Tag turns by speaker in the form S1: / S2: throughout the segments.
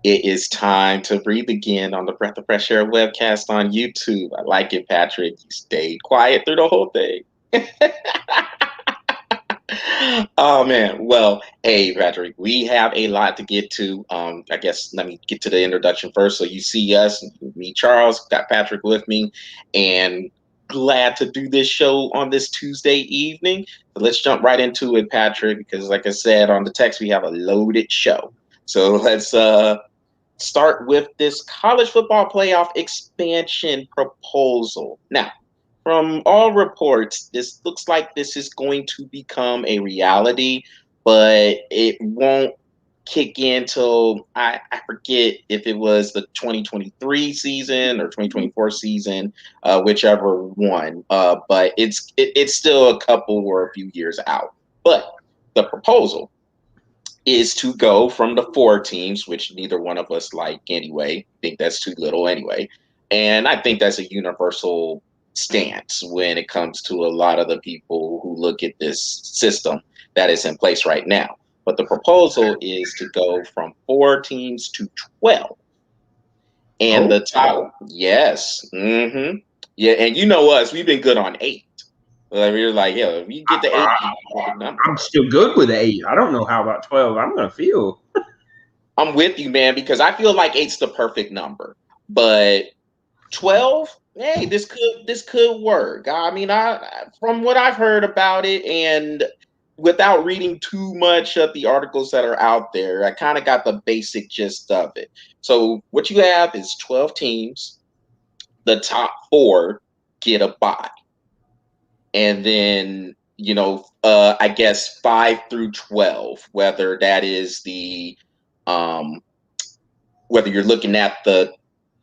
S1: It is time to breathe again on the Breath of Fresh Air webcast on YouTube. I like it, Patrick. You stayed quiet through the whole thing. Oh man. Well, hey Patrick, we have a lot to get to. I guess let me get to the introduction first. So you see us, me, Charles, got Patrick with me, and glad to do this show on this Tuesday evening. So let's jump right into it, Patrick, because like I said on the text, we have a loaded show. So let's start with this college football playoff expansion proposal. Now, from all reports, this looks like this is going to become a reality, but it won't kick in till I forget if it was the 2023 season or 2024 season, whichever one. But it's still a couple or a few years out. But the proposal is to go from the four teams, which neither one of us like anyway. Think that's too little anyway. And I think that's a universal stance when it comes to a lot of the people who look at this system that is in place right now. But the proposal is to go from four teams to 12. And
S2: Oh,
S1: the top, yes. Yeah, and you know us, we've been good on eight. Like, we're like, yeah, if you get the eight,
S2: I,
S1: you get the perfect number.
S2: I'm still good with 8. I don't know how about 12. I'm gonna feel.
S1: I'm with you, man, because I feel like eight's the perfect number. But 12, hey, this could work. I mean, from what I've heard about it and without reading too much of the articles that are out there, I kind of got the basic gist of it. So what you have is 12 teams, the top 4 get a bye. And then, I guess 5 through 12, um whether you're looking at the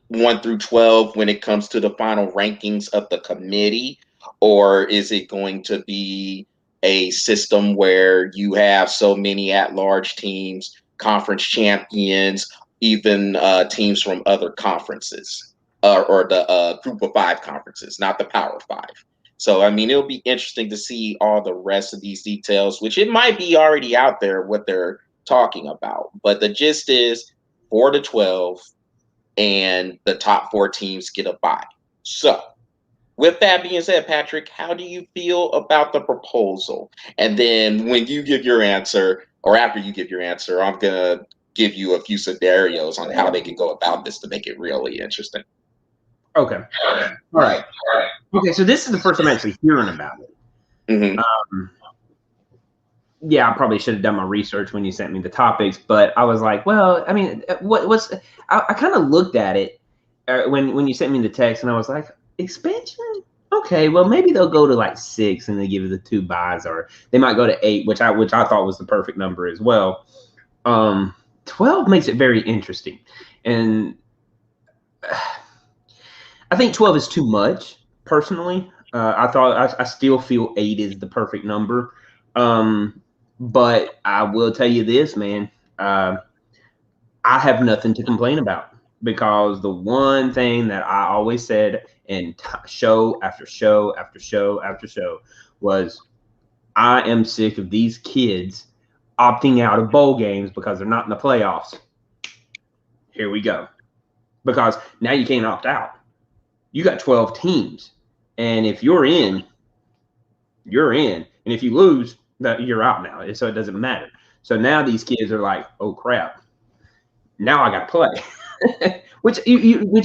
S1: 1 through 12 when it comes to the final rankings of the committee? Or is it going to be a system where you have so many at large teams, conference champions, even teams from other conferences or the group of five conferences, not the Power Five? So, I mean, it'll be interesting to see all the rest of these details, which it might be already out there what they're talking about. But the gist is 4 to 12 and the top 4 teams get a bye. So, with that being said, Patrick, how do you feel about the proposal? And then when you give your answer, or after you give your answer, I'm going to give you a few scenarios on how they can go about this to make it really interesting.
S2: Okay. All right. Okay. So this is the first time I'm actually hearing about it.
S1: Mm-hmm.
S2: Yeah, I probably should have done my research when you sent me the topics, but I was like, well, I mean, what's I kind of looked at it when you sent me the text, and I was like, expansion. Okay, well, maybe they'll go to like 6 and they give it the 2 buys, or they might go to 8, which I thought was the perfect number as well. 12 makes it very interesting, and I think 12 is too much personally. I still feel 8 is the perfect number. But I will tell you this, man. I have nothing to complain about, because the one thing that I always said in show after show after show after show was, I am sick of these kids opting out of bowl games because they're not in the playoffs. Here we go. Because now you can't opt out. You got 12 teams. And if you're in, you're in. And if you lose, you're out now. So it doesn't matter. So now these kids are like, oh crap, now I got to play, which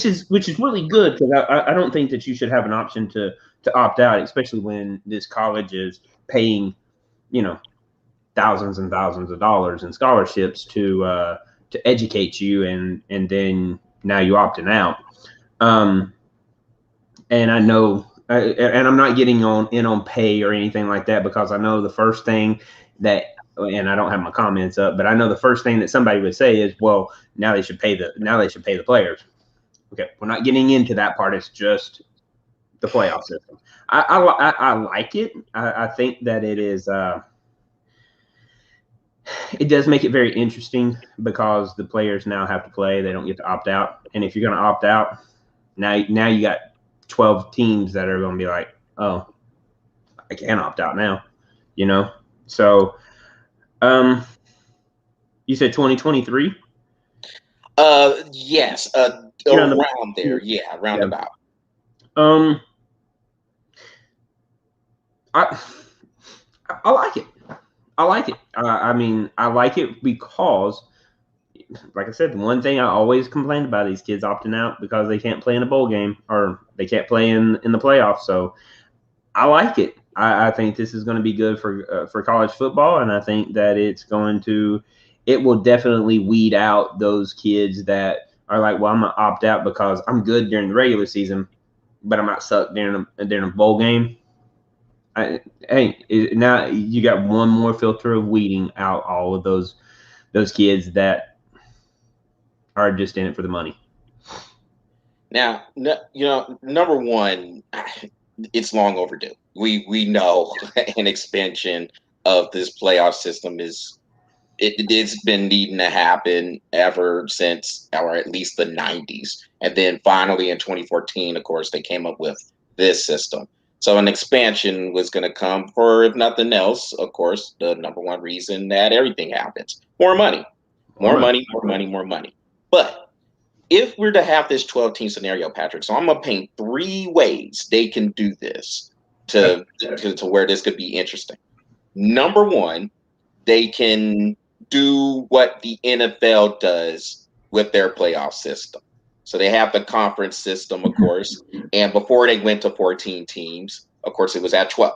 S2: is really good, because I don't think that you should have an option to opt out, especially when this college is paying, thousands and thousands of dollars in scholarships to educate you, and then now you opting out. And I know, and I'm not getting on pay or anything like that, because I know the first thing that, and I don't have my comments up, but I know the first thing that somebody would say is, well, now they should pay the players. Okay, we're not getting into that part. It's just the playoff system. I like it. I think that it is. It does make it very interesting, because the players now have to play. They don't get to opt out. And if you're going to opt out, now you got 12 teams that are going to be like, oh, I can't opt out now, So, you said 2023?
S1: Yes,
S2: You know,
S1: around there. Yeah,
S2: yeah.
S1: roundabout.
S2: Um, I I like it. I like it. I mean, I like it because, like I said, the one thing I always complained about these kids opting out because they can't play in a bowl game or they can't play in the playoffs. So I like it. I think this is going to be good for college football, and I think that it will definitely weed out those kids that are like, well, I'm gonna opt out because I'm good during the regular season, but I might suck during a bowl game. Now you got one more filter of weeding out all of those kids that are just in it for the money.
S1: Now, number one, it's long overdue. We know an expansion of this playoff system it's been needing to happen ever since, or at least the 90s. And then finally in 2014, of course, they came up with this system. So an expansion was going to come for, if nothing else, of course, the number one reason that everything happens: more money,
S2: More
S1: more
S2: money.
S1: money, more money, more money. But if we're to have this 12-team scenario, Patrick, so I'm going to paint three ways they can do this
S2: Okay.
S1: to where this could be interesting. Number one, they can do what the NFL does with their playoff system. So they have the conference system, of course, and before they went to 14 teams, of course, it was at 12.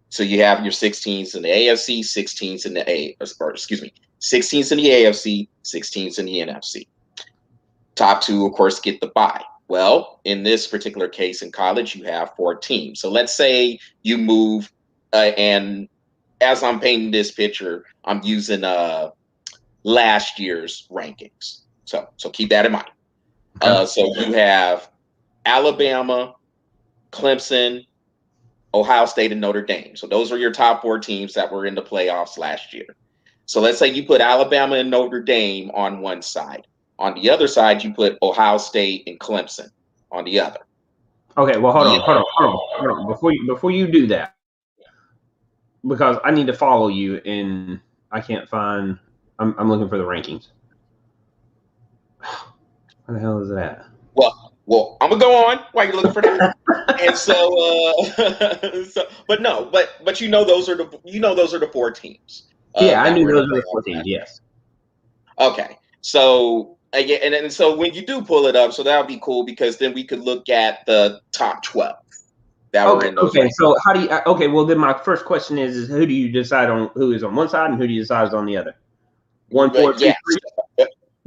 S1: So you have your 16s in the AFC, 16s in the or excuse me, 16s in the AFC, 16s in the NFC. Top two, of course, get the bye. Well, in this particular case in college, you have four teams. So let's say you move, and as I'm painting this picture, I'm using last year's rankings. So keep that in mind.
S2: Okay.
S1: So you have Alabama, Clemson, Ohio State, and Notre Dame. So those are your top four teams that were in the playoffs last year. So let's say you put Alabama and Notre Dame on one side. On the other side, you put Ohio State and Clemson on the other.
S2: Okay. Well, hold
S1: Yeah.
S2: on, hold on, hold on, hold on. Before you do that, because I need to follow you, and I can't find. I'm looking for the rankings. Where the hell is that?
S1: Well, I'm gonna go on while you're looking for that. And but no, but those are the four teams
S2: Yeah, I
S1: that
S2: knew
S1: were in the
S2: those were the
S1: playoffs
S2: 14.
S1: last
S2: Yes.
S1: year. Okay, so again, and so when you do pull it up, so that would be cool because then we could look at the top 12 that were
S2: Okay.
S1: in those
S2: Okay.
S1: rankings.
S2: So how do you? Okay. Well, then my first question is who do you decide on? Who is on one side and who do you decide is on the other? One, four, two,
S1: Yes,
S2: three.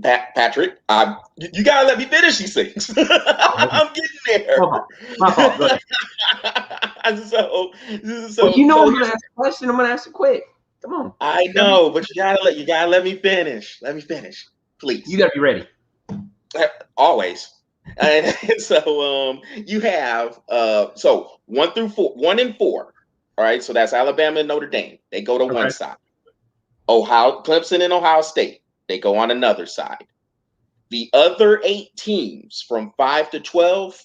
S1: Patrick, you gotta let me finish these things.
S2: Oh, okay.
S1: I'm getting
S2: My
S1: there.
S2: fault. My fault. Go ahead.
S1: so,
S2: Well, you know
S1: so
S2: I'm gonna
S1: here's,
S2: ask a question. I'm gonna ask it quick. Come on.
S1: I know, but you gotta let me finish. Let me finish,
S2: You
S1: please.
S2: gotta be ready.
S1: Always. And so you have so 1 through 4, 1 and 4. All right, so that's Alabama and Notre Dame. They go to one
S2: Okay.
S1: side. Ohio, Clemson and Ohio State, they go on another side. The other 8 teams from 5 to 12,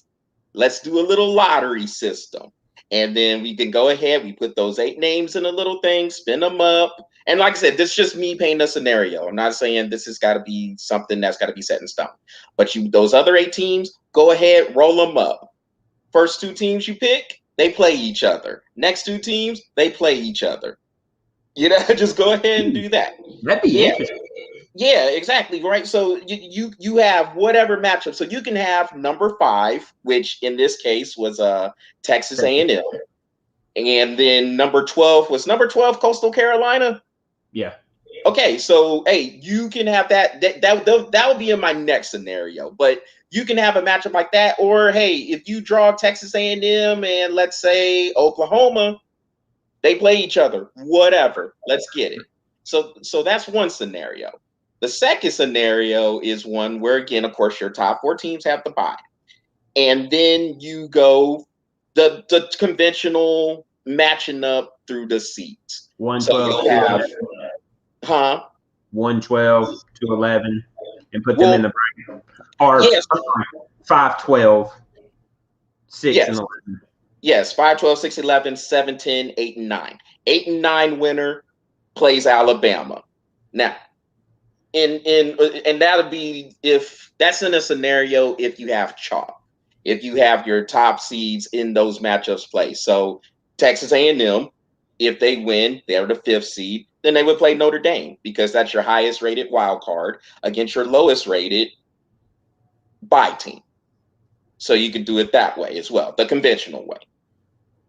S1: let's do a little lottery system. And then we can go ahead, we put those 8 names in a little thing, spin them up. And like I said, this is just me painting a scenario. I'm not saying this has got to be something that's got to be set in stone. But those other 8 teams, go ahead, roll them up. First 2 teams you pick, they play each other. Next 2 teams, they play each other. Just go ahead and do that.
S2: That'd be
S1: Yeah,
S2: interesting.
S1: yeah, exactly. Right. So you have whatever matchup. So you can have number 5, which in this case was Texas A&M, and then number 12 Coastal Carolina.
S2: Yeah.
S1: Okay, so hey, you can have that would be in my next scenario, but you can have a matchup like that, or hey, if you draw Texas A&M and let's say Oklahoma, they play each other. Whatever, let's get it. So that's one scenario. The second scenario is one where again, of course, your top 4 teams have the bye, and then you go the conventional matching up through the seeds. So
S2: 112,
S1: you'll have, huh?
S2: 112 to 11, and put them in
S1: Well,
S2: the bracket. Or
S1: yes,
S2: 5, 12, 6, and
S1: yes,
S2: 11.
S1: yes. 5, 12, 6, 11, 7, 10, 8, and 9. 8 and 9 winner plays Alabama. Now, and that'll be if that's in a scenario if you have chalk, if you have your top seeds in those matchups play. So Texas A&M, if they win, they're the fifth seed. Then they would play Notre Dame because that's your highest rated wild card against your lowest rated bye team. So you can do it that way as well, the conventional way.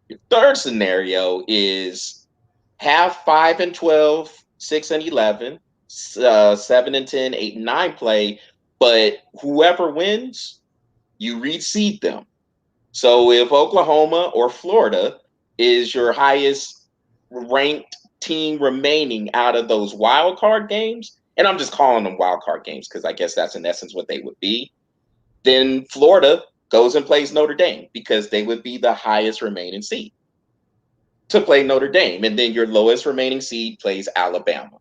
S1: Your third scenario is have 5 and 12, 6 and 11, 7 and 10, 8 and 9 play, but whoever wins, you reseed them. So if Oklahoma or Florida is your highest ranked team remaining out of those wild card games, and I'm just calling them wild card games because I guess that's in essence what they would be, then Florida goes and plays Notre Dame because they would be the highest remaining seed to play Notre Dame. And then your lowest remaining seed plays Alabama.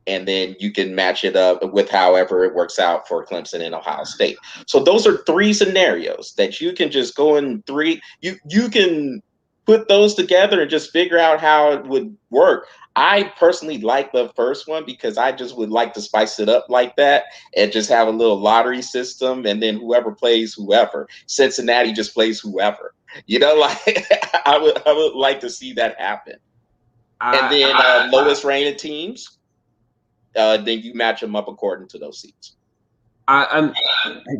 S1: And then you can match it up with however it works out for Clemson and Ohio State. So those are three scenarios that you can just go in three. You can put those together and just figure out how it would work. I personally like the first one because I just would like to spice it up like that and just have a little lottery system, and then whoever plays whoever. Cincinnati just plays whoever. Like I would like to see that happen. And then lowest ranked teams, then you match them up according to those seats.
S2: I'm,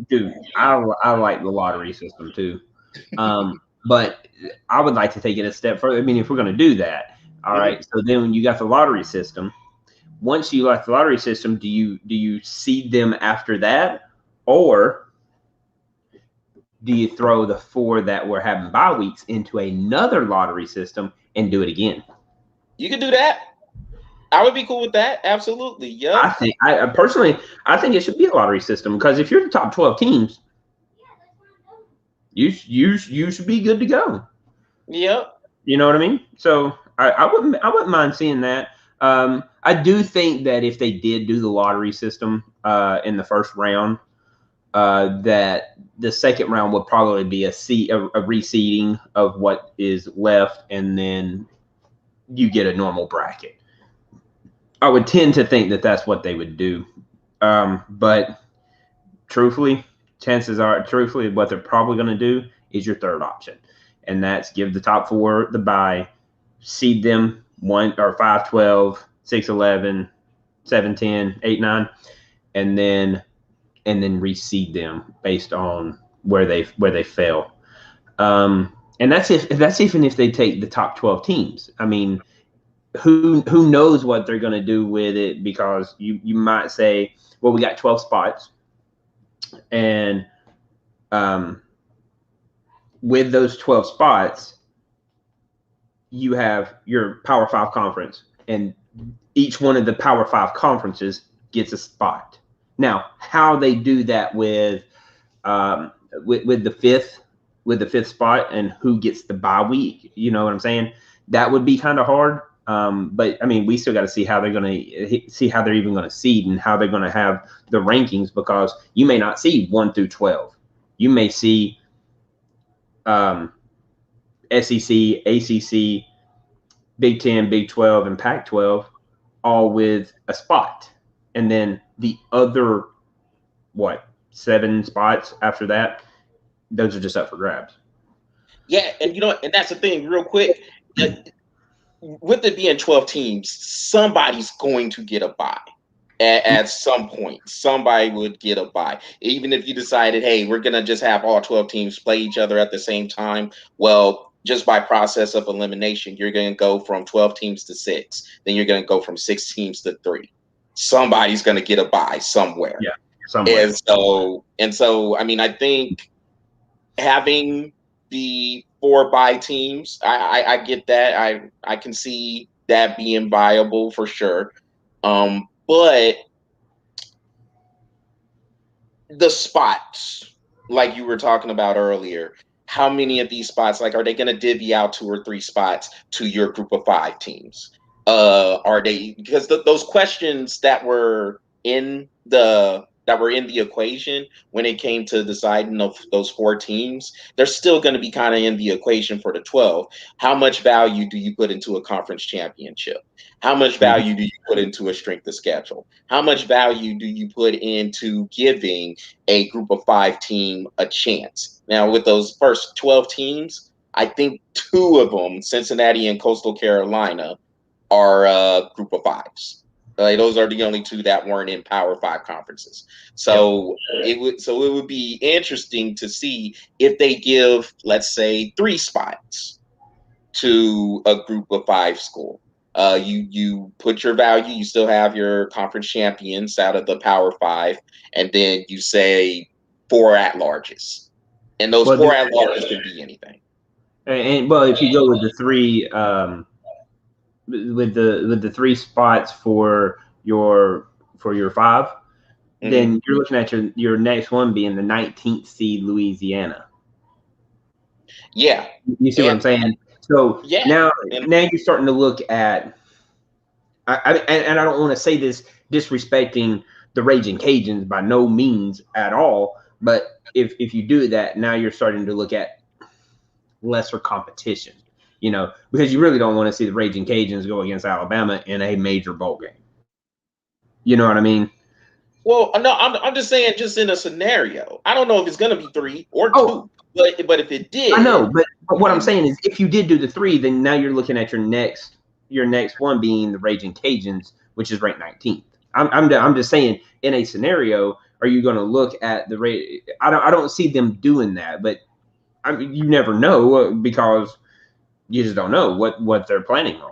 S2: dude. I like the lottery system too, but I would like to take it a step further. I mean, if we're going to do that, all right. So then, when you got the lottery system, once you got the lottery system, do you seed them after that, or do you throw the 4 that were having bye weeks into another lottery system and do it again?
S1: You can do that. I would be cool with that. Absolutely. Yeah.
S2: I personally think it should be a lottery system because if you're the top 12 teams, you should be good to go.
S1: Yep.
S2: You know what I mean? So I wouldn't mind seeing that. I do think that if they did do the lottery system in the first round, that the second round would probably be a reseeding of what is left, and then you get a normal bracket. I would tend to think that that's what they would do. But truthfully, chances are, what they're probably going to do is your third option. And that's give the top 4 the bye, seed them 1 or 5, 12, 6, 11, 7, 10, 8, 9, and then reseed them based on where they fell. And that's even if they take the top 12 teams. I mean, who knows what they're going to do with it, because you might say, well, we got 12 spots, and with those 12 spots, you have your Power 5 conference, and each one of the Power 5 conferences gets a spot. Now, how they do that with the fifth spot and who gets the bye week, you know what I'm saying? That would be kind of hard. But I mean, we still got to see how they're going to see how they're even going to seed and how they're going to have the rankings, because you may not see 1 through 12. You may see SEC, ACC, Big 10, Big 12, and Pac 12 all with a spot. And then the other, 7 spots after that, those are just up for grabs.
S1: Yeah, and and that's the thing, real quick. With it being 12 teams, somebody's going to get a bye. At some point, somebody would get a bye. Even if you decided, hey, we're going to just have all 12 teams play each other at the same time, well, just by process of elimination, you're going to go from 12 teams to 6. Then you're going to go from 6 teams to 3. Somebody's going to get a bye somewhere.
S2: Yeah, somewhere.
S1: And so, I mean, I think having the 4 bye teams, I get that. I can see that being viable for sure. But the spots, like you were talking about earlier, how many of these spots, like, are they going to divvy out 2 or 3 spots to your group of 5 teams? Are they, because those questions that were in the that were in the equation when it came to deciding of those 4 teams, they're still going to be kind of in the equation for the 12. How much value do you put into a conference championship? How much
S2: Mhm.
S1: value do you put into a strength of schedule? How much value do you put into giving a group of 5 team a chance? Now, with those first 12 teams, I think 2 of them, Cincinnati and Coastal Carolina, are group of fives. Those are the only 2 that weren't in Power Five conferences.
S2: Yep.
S1: So it would be interesting to see if they give, let's say, 3 spots to a group of 5 school. You put your value. You still have your conference champions out of the Power Five, and then you say 4 at-larges, and those
S2: Well,
S1: 4 at-larges can be anything.
S2: well, if you go with the three, with the 3 spots for your 5,
S1: Mm-hmm.
S2: then you're looking at your next one being the 19th seed Louisiana.
S1: Yeah,
S2: You see what I'm
S1: and
S2: saying? So
S1: yeah, and
S2: now you're starting to look at. And I don't want to say this disrespecting the Raging Cajuns by no means at all, but if you do that, now you're starting to look at lesser competition, because you really don't want to see the Raging Cajuns go against Alabama in a major bowl game. You know what I mean?
S1: well, no, I'm just saying, just in a scenario. I don't know if it's going to be 3 or
S2: Oh,
S1: 2, but if it
S2: I know,
S1: did,
S2: but what I'm
S1: then
S2: saying is, if you did do the 3, then now you're looking at your next one being the Raging Cajuns, which is ranked 19th. I'm just saying, in a scenario, are you going to look at the rate? I don't see them doing that, but you never know, because you just don't know what they're planning on.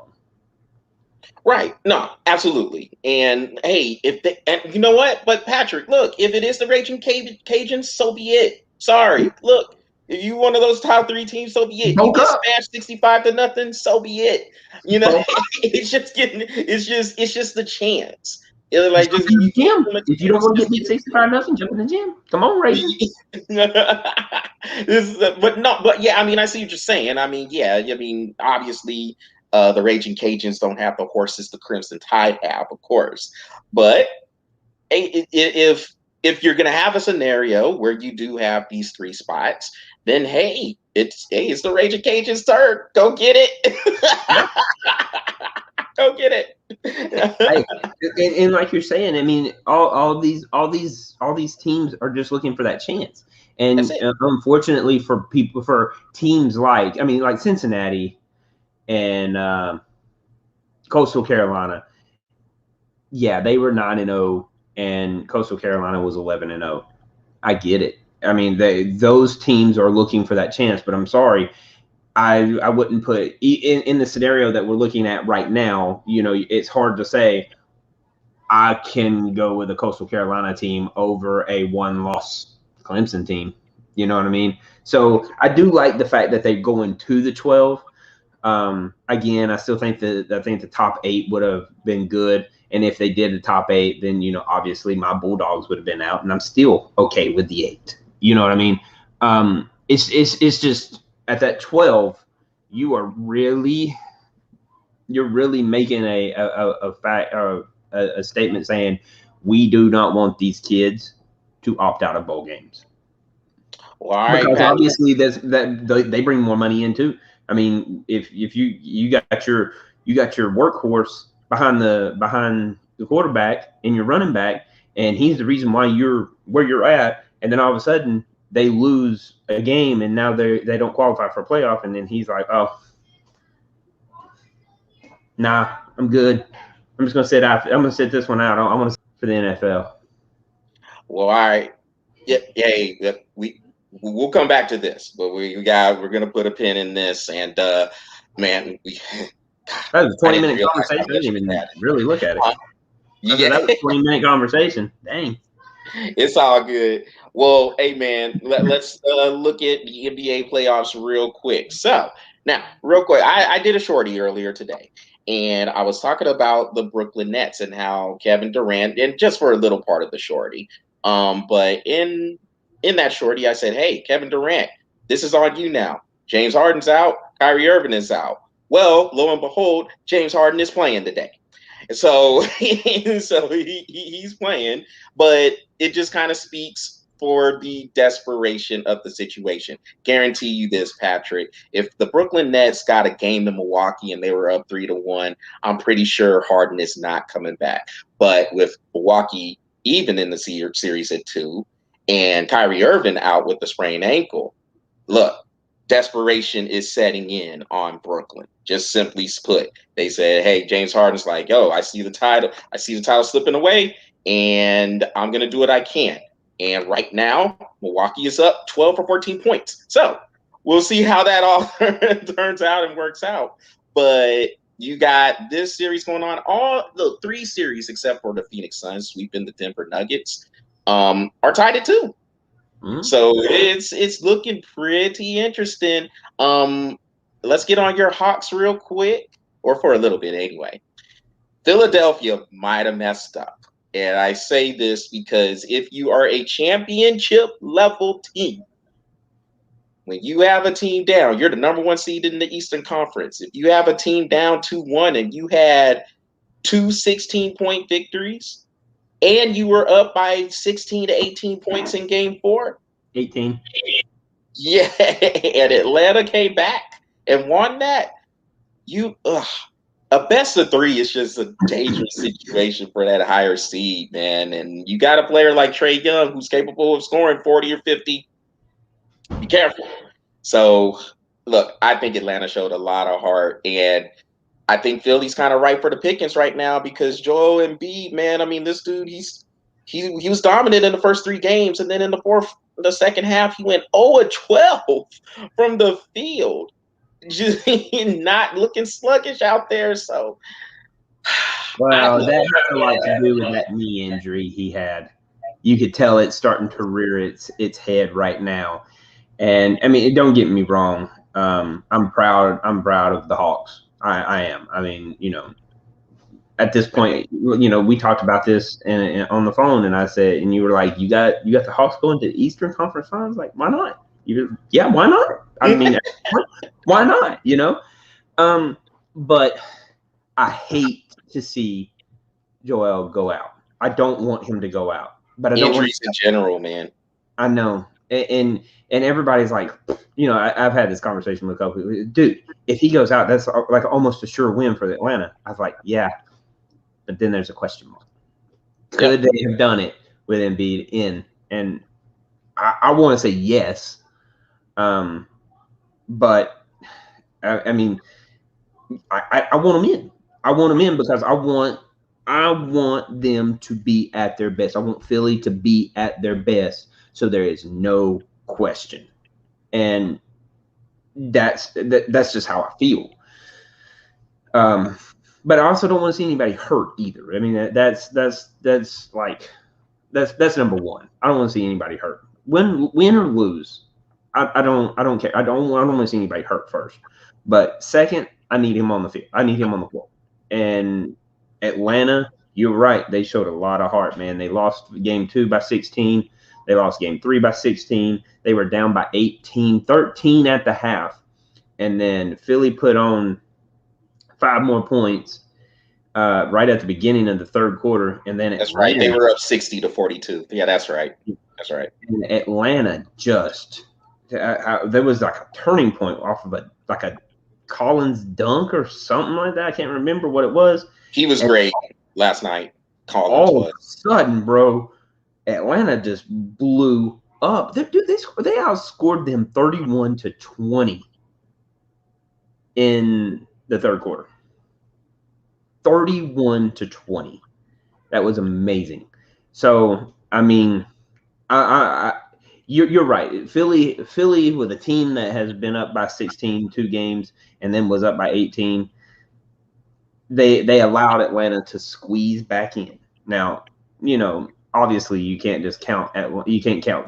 S1: right, no, absolutely. And hey, and you know what? But Patrick, look, if it is the Raging Cajuns, so be it. Sorry, look. If you one of those top 3 teams, so be it. You
S2: Bulk
S1: get
S2: up,
S1: smashed 65-0, so be it. You know,
S2: bulk up.
S1: it's just the chance. Like,
S2: Jump
S1: just
S2: in
S1: you
S2: the gym.
S1: give them a
S2: If you don't
S1: chance.
S2: want to get
S1: Just
S2: beat
S1: give
S2: 65-0, jump in the gym. Come on, Ragers.
S1: but no, but yeah, I mean, I see what you're saying. I mean, yeah, I mean, obviously, the Raging Cajuns don't have the horses the Crimson Tide have, of course. But if you're gonna have a scenario where you do have these 3 spots, then hey, it's the Raging Cajuns' turn. Go get it.
S2: Yeah.
S1: Go get
S2: Hey,
S1: it.
S2: and like you're saying, I mean, all these teams are just looking for that chance.
S1: That's
S2: And
S1: it.
S2: unfortunately for teams like Cincinnati and Coastal Carolina, yeah, they were 9-0, and Coastal Carolina was 11-0. I get it. I mean, those teams are looking for that chance, but I'm sorry, I wouldn't put in the scenario that we're looking at right now. It's hard to say I can go with a Coastal Carolina team over a one-loss Clemson team. You know what I mean? So I do like the fact that they're going to the 12. Again, I still think the top 8 would have been good, and if they did the top 8, then obviously my Bulldogs would have been out, and I'm still okay with the 8. You know what I mean? It's just at that 12, you're really making a fact or a statement saying we do not want these kids to opt out of bowl games,
S1: Well, all right,
S2: because
S1: Pat.
S2: obviously they bring more money in too. I mean, if you got your workhorse behind the quarterback and your running back, and he's the reason why you're where you're at, and then all of a sudden they lose a game and now they don't qualify for a playoff, and then he's like, oh, nah, I'm good. I'm just gonna sit out. I'm gonna sit this one out. I want to for the NFL.
S1: Well, all right. Yeah, yeah, we'll come back to this, but we're gonna put a pin in this, and man,
S2: That was a
S1: I
S2: 20
S1: didn't
S2: minute
S1: realize
S2: conversation.
S1: how
S2: I didn't
S1: much we
S2: even
S1: had.
S2: really look at it. That
S1: Yeah,
S2: was a 20-minute conversation. Dang.
S1: it's all good. Well, hey man, let's look at the NBA playoffs real quick. So now, real quick, I did a shorty earlier today, and I was talking about the Brooklyn Nets and how Kevin Durant, and just for a little part of the shorty, but in that shorty, I said, hey, Kevin Durant, this is on you now. James Harden's out, Kyrie Irving is out. Well, lo and behold, James Harden is playing today. So, so he's playing, but it just kind of speaks for the desperation of the situation. Guarantee you this, Patrick. If the Brooklyn Nets got a game to Milwaukee and they were up 3-1, I'm pretty sure Harden is not coming back. But with Milwaukee even in the series at 2, and Kyrie Irving out with the sprained ankle, look, desperation is setting in on Brooklyn. Just simply put, they said, "Hey, James Harden's like, yo, I see the title slipping away, and I'm gonna do what I can." And right now, Milwaukee is up 12 or 14 points. So we'll see how that all turns out and works out. But you got this series going on. All the 3 series, except for the Phoenix Suns sweeping the Denver Nuggets, are tied at 2. So it's looking pretty interesting. Um, let's get on your Hawks real quick, or for a little bit anyway. Philadelphia might have messed up. And I say this because if you are a championship level team, when you have a team down, you're the number 1 seed in the Eastern Conference. If you have a team down 2-1 and you had 2 16-point victories and you were up by 16 to 18 points in game 4,
S2: 18.
S1: yeah, and Atlanta came back and won that. A best of 3 is just a dangerous situation for that higher seed, man. And you got a player like Trae Young who's capable of scoring 40 or 50. Be careful. So, look, I think Atlanta showed a lot of heart, and I think Philly's kind of ripe for the pickings right now because Joel Embiid, man. I mean, this dude, he was dominant in the first 3 games, and then in the second half, he went 0-12 from the field, just not looking sluggish out there. So,
S2: Well, that has a lot to do with that knee injury he had. You could tell it's starting to rear its head right now. And I mean, don't get me wrong. I'm proud. I'm proud of the Hawks. I am. I mean, at this point, we talked about this on the phone, and I said, and you were like, you got the Hawks going to the Eastern Conference Finals. Like, why not? Yeah, why not? I mean, why not? But I hate to see Joel go out. I don't want him to go out, but I don't want
S1: injuries in general, man.
S2: I know, and everybody's like, I've had this conversation with a couple people. Dude, if he goes out, that's like almost a sure win for Atlanta. I was like, yeah, but then there's a question mark. Could they have done it with Embiid in? And I want to say yes, but I mean, I want them in. I want them in because I want them to be at their best. I want Philly to be at their best, so there is no question. And that's just how I feel. But I also don't want to see anybody hurt either. I mean, that's number one. I don't want to see anybody hurt. Win or lose, I don't care. I don't want to see anybody hurt first. But second, I need him on the field. I need him on the floor. And Atlanta, you're right. They showed a lot of heart, man. They lost game 2 by 16. They lost game 3 by 16. They were down by 18, 13 at the half. And then Philly put on 5 more points right at the beginning of the third quarter. And then
S1: that's right. They were up 60-42. Yeah, that's right. That's right.
S2: And Atlanta just there was like a turning point off of a Collins dunk or something like that. I can't remember what it was.
S1: He was great last night. Collins
S2: all of a sudden, bro, Atlanta just blew up. They outscored them 31-20 in the third quarter. 31-20. That was amazing. So, I mean, you're right. Philly with a team that has been up by 16 2 games and then was up by 18. They allowed Atlanta to squeeze back in. Now, obviously you can't just count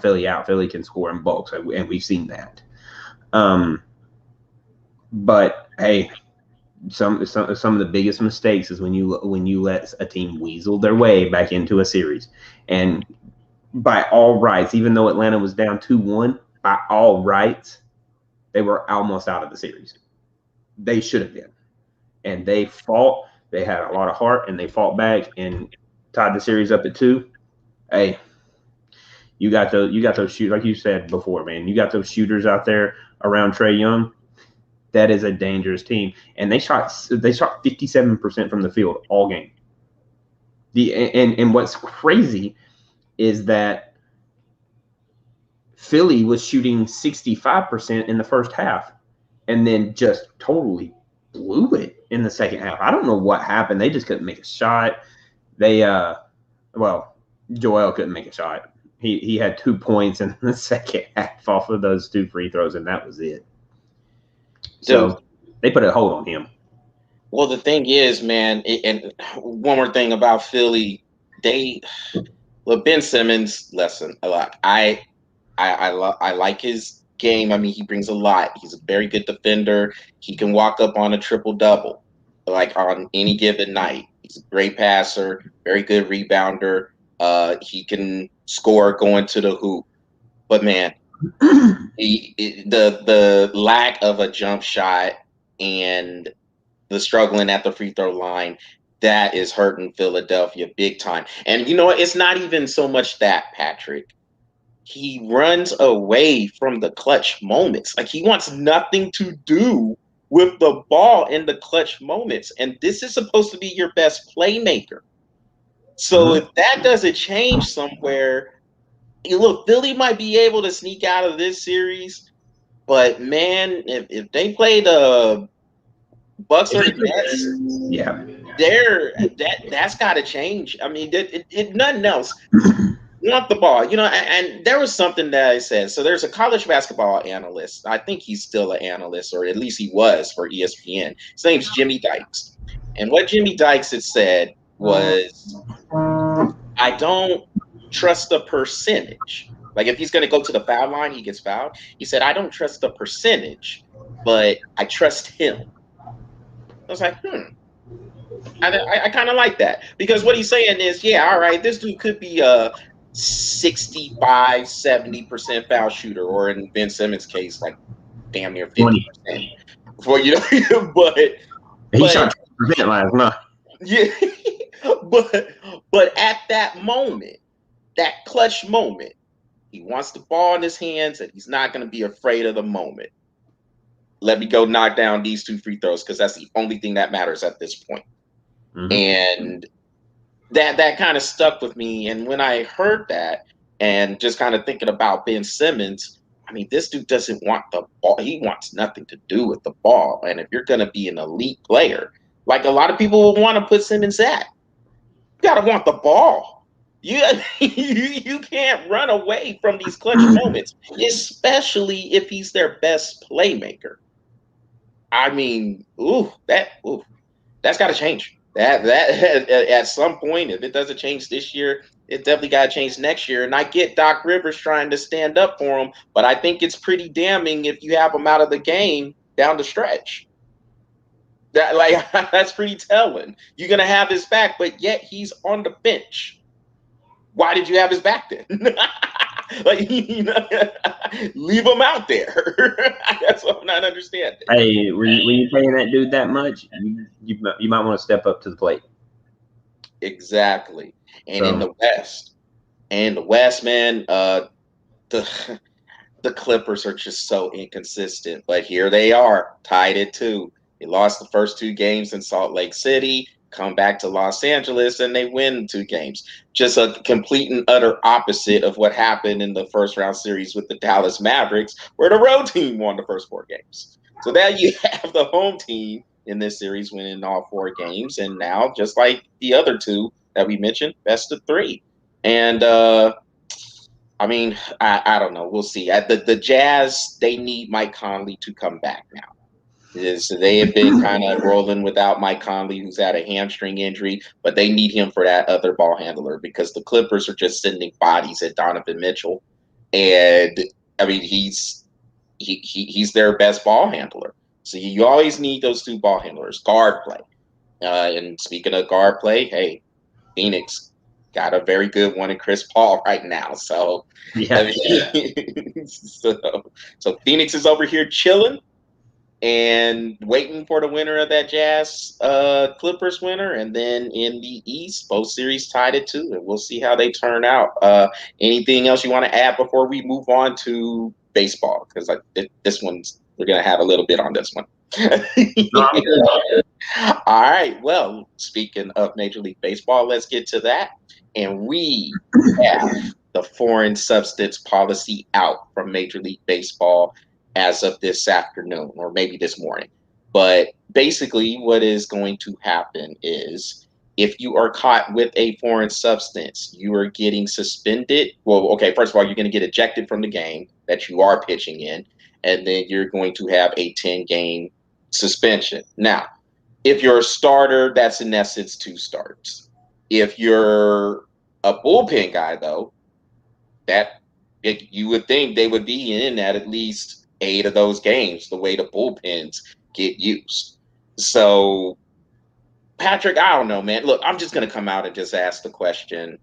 S2: Philly out. Philly can score in bulk, and we've seen that. But hey, some of the biggest mistakes is when you let a team weasel their way back into a series. And by all rights, even though Atlanta was down 2-1, by all rights, they were almost out of the series. They should have been. And they fought They had a lot of heart, and they fought back and tied the series up at 2. Hey, you got those shoot like you said before, man. You got those shooters out there around Trey Young. That is a dangerous team, and they shot 57% from the field all game. And what's crazy is that Philly was shooting 65% in the first half, and then just totally blew it in the second half. I don't know what happened. They just couldn't make a shot. They well, Joel couldn't make a shot. He had 2 points in the second half off of those 2 free throws, and that was it.
S1: Dude.
S2: So they put a hold on him.
S1: Well, the thing is, man, and one more thing about Philly, they look Ben Simmons. Listen, a lot. I like his game. I mean, he brings a lot. He's a very good defender. He can walk up on a triple double, like on any given night. He's a great passer, very good rebounder. He can score going to the hoop. But man, the lack of a jump shot and the struggling at the free throw line, that is hurting Philadelphia big time. And you know what? It's not even so much that, Patrick. He runs away from the clutch moments. Like he wants nothing to do with the ball in the clutch moments. And this is supposed to be your best playmaker. So if that doesn't change somewhere, look, Philly might be able to sneak out of this series, but man, if they play the Bucks or the Nets,
S2: Yeah.
S1: that's got to change. I mean, nothing else. You want the ball, and there was something that I said. So there's a college basketball analyst. I think he's still an analyst, or at least he was for ESPN. His name's Jimmy Dykes. And what Jimmy Dykes had said was, I don't trust the percentage. Like if he's going to go to the foul line, he gets fouled. He said, I don't trust the percentage, but I trust him. I was like, I kind of like that, because what he's saying is, yeah, all right, this dude could be a 65, 70% foul shooter, or in Ben Simmons' case, like damn near 50%. For but
S2: he shot 20% last night.
S1: Yeah, but at that moment, that clutch moment, he wants the ball in his hands, and he's not going to be afraid of the moment. Let me go knock down these 2 free throws, because that's the only thing that matters at this point. And that kind of stuck with me. And when I heard that, and just kind of thinking about Ben Simmons, I mean, this dude doesn't want the ball. He wants nothing to do with the ball. And if you're going to be an elite player, like a lot of people will want to put Simmons at, you got to want the ball. You can't run away from these clutch moments, especially if he's their best playmaker. I mean, that's got to change. That at some point, if it doesn't change this year, it definitely got to change next year. And I get Doc Rivers trying to stand up for him, but I think it's pretty damning if you have him out of the game down the stretch. That's pretty telling. You're gonna have his back, but yet he's on the bench. Why did you have his back then? Leave him out there. That's what I'm not understanding.
S2: Hey, when you paying that dude that much, you might want to step up to the plate.
S1: Exactly. And in the West, man, the Clippers are just so inconsistent. But here they are, tied at 2. They lost the first 2 games in Salt Lake City, come back to Los Angeles, and they win 2 games. Just a complete and utter opposite of what happened in the first round series with the Dallas Mavericks, where the road team won the first 4 games. So now you have the home team in this series winning all 4 games, and now, just like the other 2 that we mentioned, best of 3. And I mean, I don't know. We'll see. The Jazz, they need Mike Conley to come back now. They have been kind of rolling without Mike Conley, who's had a hamstring injury, but they need him for that other ball handler, because the Clippers are just sending bodies at Donovan Mitchell, and I mean he's their best ball handler. So you always need those 2 ball handlers. Guard play, and speaking of guard play, hey, Phoenix got a very good one in Chris Paul right now. So
S2: yeah,
S1: I mean, so Phoenix is over here chilling. and waiting for the winner of that Jazz Clippers winner. And then in the East, both series tied at 2, and we'll see how they turn out. Anything else you want to add before we move on to baseball? Because this one's, we're going to have a little bit on this one.
S2: No, I'm good.
S1: All right. Well, speaking of Major League Baseball, let's get to that. And we have the foreign substance policy out from Major League Baseball as of this afternoon, or maybe this morning. But basically, what is going to happen is if you are caught with a foreign substance, you are getting suspended. Well, okay, first of all, you're going to get ejected from the game that you are pitching in, and then you're going to have a 10-game suspension. Now, if you're a starter, that's in essence 2 starts. If you're a bullpen guy, though, you would think they would be in at least 8 of those games, the way the bullpens get used. So, Patrick, I don't know, man. Look, I'm just gonna come out and just ask the question: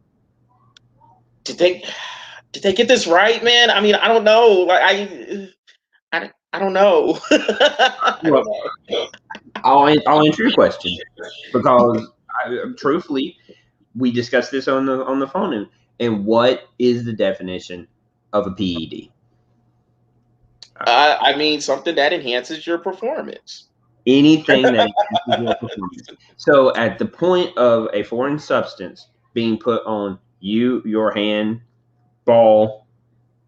S1: Did they get this right, man? I mean, I don't know. Like, I don't know. I don't
S2: Well,
S1: know.
S2: I'll answer your question because truthfully, we discussed this on the phone. And what is the definition of a PED?
S1: I mean, something that enhances your performance.
S2: Anything that enhances your performance. So at the point of a foreign substance being put on you, your hand, ball,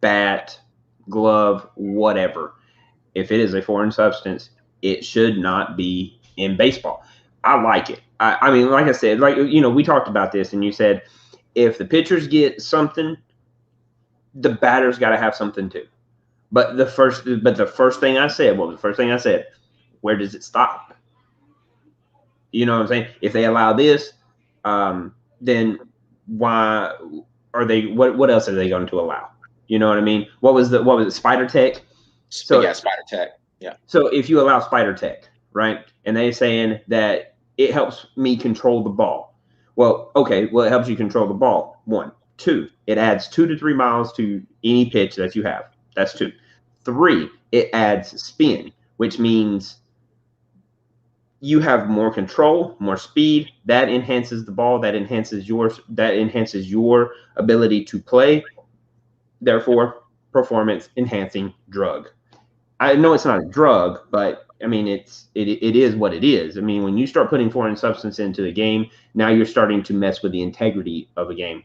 S2: bat, glove, whatever, if it is a foreign substance, it should not be in baseball. I like it. I mean, like I said, like, you know, we talked about this and you said if the pitchers get something, the batter's got to have something too. But the first thing I said, where does it stop? You know what I'm saying? If they allow this, then why are they? What else are they going to allow? You know what I mean? What was it? Spider Tech.
S1: But
S2: So
S1: yeah, Spider Tech. Yeah.
S2: So if you allow Spider Tech, right, and they're saying that it helps me control the ball. Well, okay, well, it helps you control the ball. 1, 2, it adds 2 to 3 miles to any pitch that you have. That's 2. 3, it adds spin, which means you have more control, more speed. That enhances the ball. That enhances your ability to play. Therefore, performance enhancing drug. I know it's not a drug, but I mean it is what it is. I mean, when you start putting foreign substance into the game, now you're starting to mess with the integrity of a game.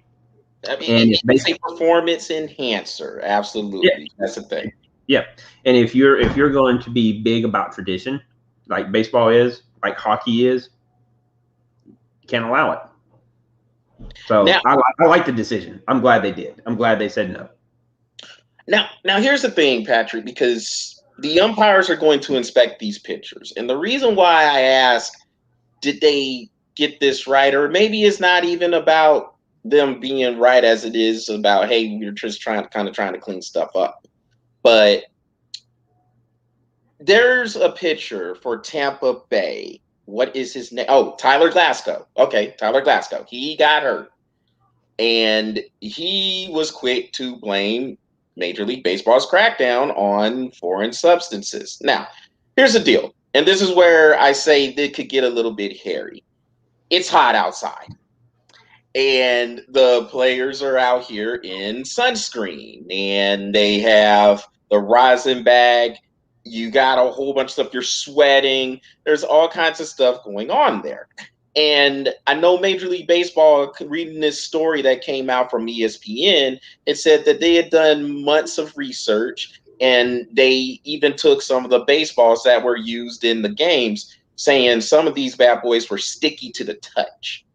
S1: I mean,
S2: And
S1: it's a performance enhancer. Absolutely,
S2: yeah,
S1: that's the thing.
S2: yeah. And if you're going to be big about tradition, like baseball is, like hockey is, you can't allow it. So
S1: Now,
S2: I like the decision. I'm glad they did. I'm glad they said no.
S1: now, here's the thing, Patrick, because the umpires are going to inspect these pictures, and the reason why I ask, did they get this right, or maybe it's not even about them being right as it is about, hey, we're just trying to clean stuff up. But there's a pitcher for Tampa Bay. What is his name? Oh, Tyler Glasgow. Okay, Tyler Glasgow. He got hurt, and he was quick to blame Major League Baseball's crackdown on foreign substances. Now, here's the deal, and this is where I say it could get a little bit hairy. It's hot outside, and the players are out here in sunscreen, and they have the rosin bag. You got a whole bunch of stuff. You're sweating. There's all kinds of stuff going on there. And I know Major League Baseball, reading this story that came out from ESPN, it said that they had done months of research, and they even took some of the baseballs that were used in the games, saying some of these bad boys were sticky to the touch,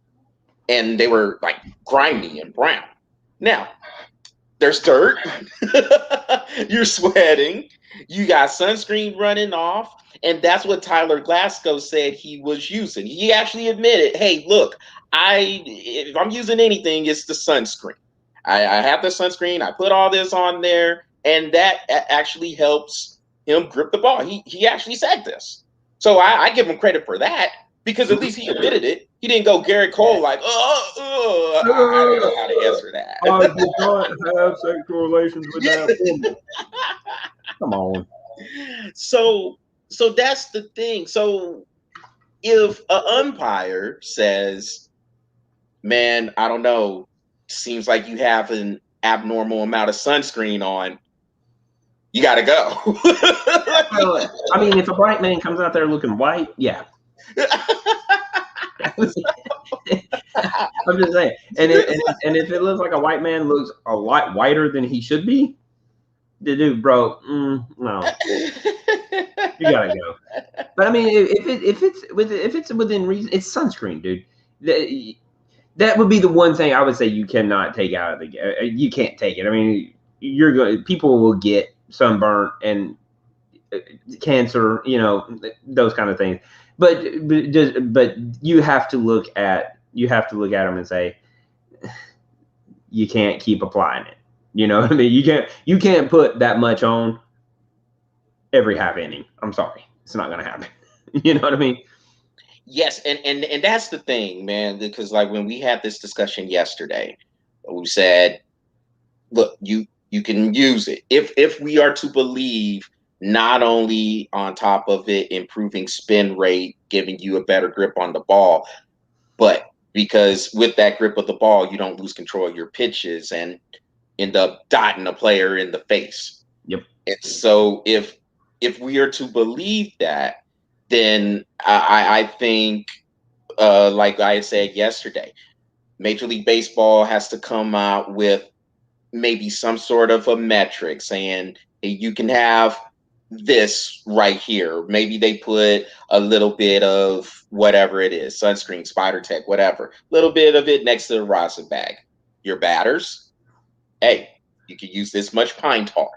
S1: and they were like grimy and brown. Now, there's dirt. You're sweating. You got sunscreen running off. And that's what Tyler Glasgow said he was using. He actually admitted, hey, look, if I'm using anything, it's the sunscreen. I have the sunscreen. I put all this on there, and that actually helps him grip the ball. He actually said this. So I give him credit for that, because at least he admitted it. He didn't go Gary Cole like, I don't know how to answer that.
S2: I did not have sexual relations with that woman. Come on.
S1: So So that's the thing. So if an umpire says, "Man, I don't know, seems like you have an abnormal amount of sunscreen on," you got to go.
S2: Well, I mean, if a black man comes out there looking white, yeah. I'm just saying. And if it looks like a white man looks a lot whiter than he should be, the dude, bro, no, you gotta go. But I mean, if it's within reason, it's sunscreen, dude. That would be the one thing I would say you cannot take out of the game. You can't take it. I mean, you're going. People will get sunburnt and cancer, those kind of things. But you have to look at them and say you can't keep applying it. You know what I mean? You can't put that much on every half inning. I'm sorry, it's not going to happen. You know what I mean?
S1: Yes, and that's the thing, man, because like when we had this discussion yesterday, we said, look, you can use it if we are to believe, not only on top of it improving spin rate, giving you a better grip on the ball, but because with that grip of the ball, you don't lose control of your pitches and end up dotting a player in the face.
S2: Yep.
S1: And so if we are to believe that, then I think, like I said yesterday, Major League Baseball has to come out with maybe some sort of a metric saying, hey, you can have this right here. Maybe they put a little bit of whatever it is, sunscreen, spider tech, whatever, a little bit of it next to the rosin bag. Your batters, hey, you can use this much pine tar.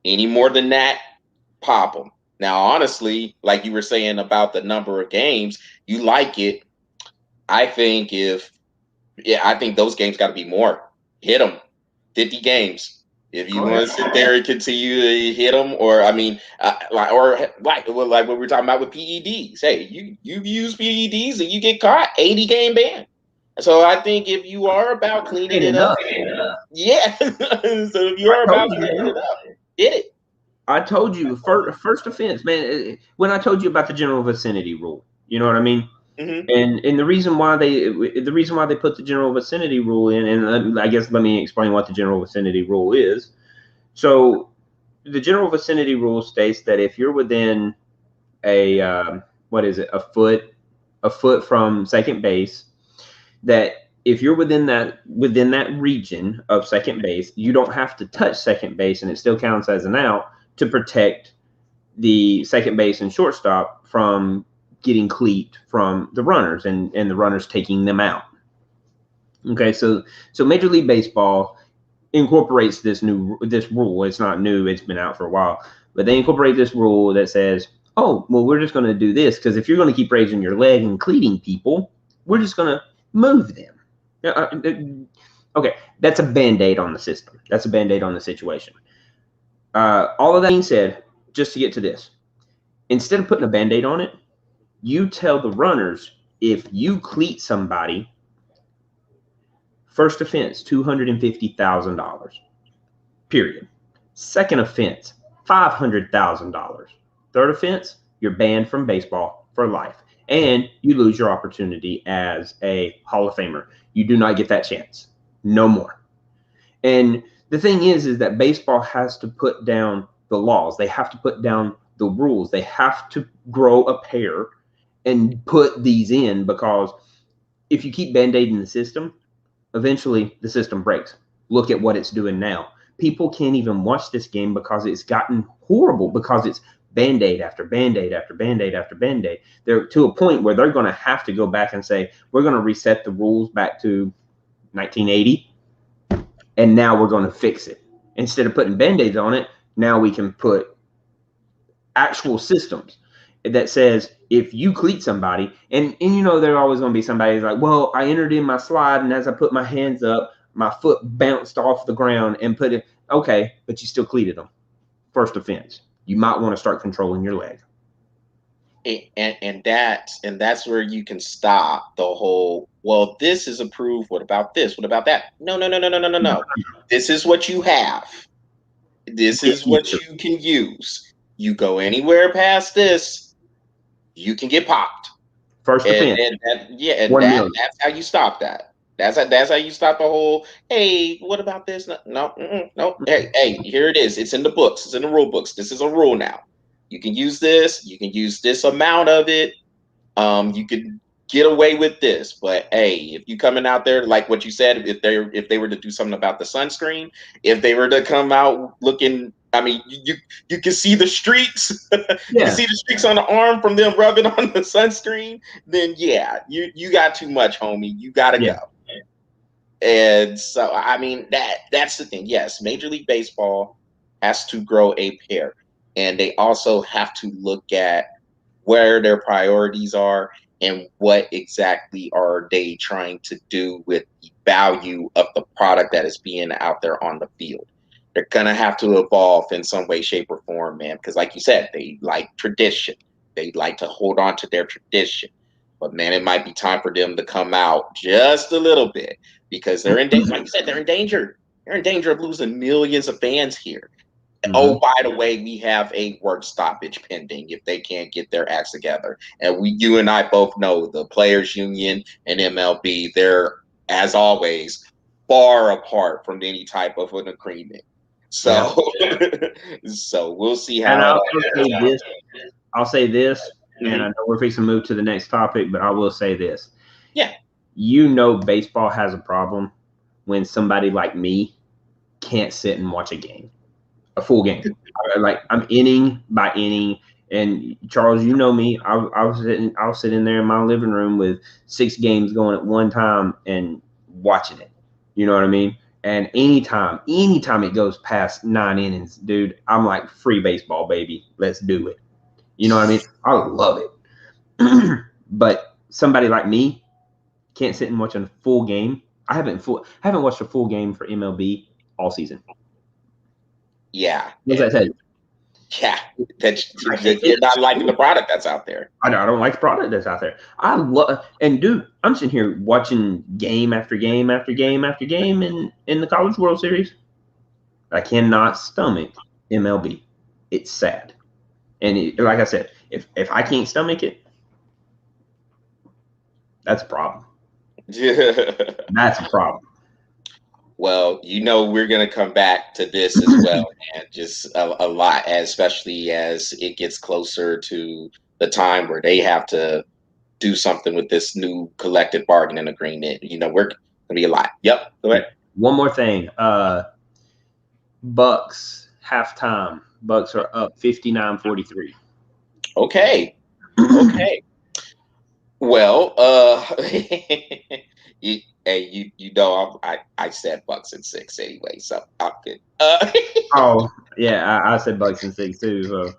S1: Any more than that, pop them. Now, honestly, like you were saying about the number of games, you like it. I think I think those games got to be more. Hit them, 50 games. If you
S2: Oh yeah.
S1: want to sit there and continue to hit them, or I mean, like what we were talking about with PEDs. Hey, you use PEDs and you get caught, 80-game ban. So I think if you are about cleaning
S2: Ain't
S1: it up,
S2: enough.
S1: yeah. So if you
S2: I
S1: are about
S2: told you,
S1: cleaning
S2: man.
S1: it up, hit it.
S2: I told you first offense, man. When I told you about the general vicinity rule, you know what I mean.
S1: Mm-hmm.
S2: And the reason why they put the general vicinity rule in, and I guess let me explain what the general vicinity rule is. So the general vicinity rule states that if you're within a what is it, a foot from second base, that if you're within that region of second base, you don't have to touch second base, and it still counts as an out to protect the second base and shortstop from getting cleat from the runners and the runners taking them out. Okay, so Major League Baseball incorporates this rule. It's not new; it's been out for a while, but they incorporate this rule that says, "Oh, well, we're just going to do this because if you're going to keep raising your leg and cleating people, we're just going to move them." Okay, that's a band-aid on the system. That's a band-aid on the situation. All of that being said, just to get to this, instead of putting a band-aid on it, you tell the runners, if you cleat somebody, first offense, $250,000. Period. Second offense, $500,000. Third offense, you're banned from baseball for life, and you lose your opportunity as a Hall of Famer. You do not get that chance. No more. And the thing is that baseball has to put down the laws. They have to put down the rules. They have to grow a pair and put these in, because if you keep band-aiding the system, eventually the system breaks. Look at what it's doing now. People can't even watch this game because it's gotten horrible, because it's band-aid after band-aid after band-aid after band-aid. They're to a point where they're going to have to go back and say, we're going to reset the rules back to 1980, and now we're going to fix it. Instead of putting band-aids on it, now we can put actual systems that says, if you cleat somebody, and there's always going to be somebody who's like, well, I entered in my slide, and as I put my hands up, my foot bounced off the ground and put it. Okay, but you still cleated them. First offense. You might want to start controlling your leg.
S1: And that's where you can stop the whole, well, this is approved, what about this, what about that? No, no, no, no, no, no, no, no. This is what you have. This is what you can use. You go anywhere past this, you can get popped.
S2: First
S1: And,
S2: offense,
S1: and that, yeah, and
S2: 1 million.
S1: that's how you stop that. That's how you stop the whole. Hey, what about this? No, no, no. Hey, here it is. It's in the books. It's in the rule books. This is a rule now. You can use this. You can use this amount of it. You could get away with this, but hey, if you coming out there like what you said, if they were to do something about the sunscreen, if they were to come out looking, I mean, you can see the streaks, you can
S2: Yeah,
S1: see the streaks on the arm from them rubbing on the sunscreen. Then yeah, you got too much, homie. You gotta
S2: yeah,
S1: go. And so, I mean, that's the thing. Yes, Major League Baseball has to grow a pair, and they also have to look at where their priorities are and what exactly are they trying to do with the value of the product that is being out there on the field. They're gonna have to evolve in some way, shape, or form, man. Because, like you said, they like tradition. They like to hold on to their tradition. But man, it might be time for them to come out just a little bit because they're in danger. Like you said, they're in danger. They're in danger of losing millions of fans here.
S2: hmm
S1: Oh, by the way, we have a work stoppage pending if they can't get their acts together. And you and I both know the players union and MLB, they're as always far apart from any type of an agreement.
S2: yeah.
S1: So, so we'll see
S2: And
S1: how
S2: I'll
S1: that
S2: also
S1: turns
S2: say
S1: out.
S2: this. I'll say this, and I
S1: Mhm.
S2: know we're fixing to move to the next topic, but I will say this.
S1: Yeah,
S2: Baseball has a problem when somebody like me can't sit and watch a full game. Like I'm inning by inning. And Charles, you know me. I'll sit in there in my living room with 6 games going at one time and watching it. You know what I mean? And anytime it goes past 9 innings, dude, I'm like free baseball, baby. Let's do it. You know what I mean? I love it. But somebody like me can't sit and watch a full game. I haven't watched a full game for MLB all season.
S1: yeah,
S2: As I said,
S1: yeah. That
S2: like
S1: you're not liking the product that's out there.
S2: I don't like the product that's out there. I love and dude, I'm sitting here watching game after game after game after game in the College World Series. I cannot stomach MLB. It's sad, and like I said, if I can't stomach it, that's a problem. That's a problem.
S1: Well, we're going to come back to this as well, and just a lot, especially as it gets closer to the time where they have to do something with this new collective bargaining agreement. We're going to be a lot. Yep. Go ahead.
S2: One more thing. Bucks halftime. Bucks are up 59-43.
S1: Okay. Okay. Well, I said Bucks and 6 anyway, so I'm good.
S2: Oh, yeah, I said Bucks and 6 too. So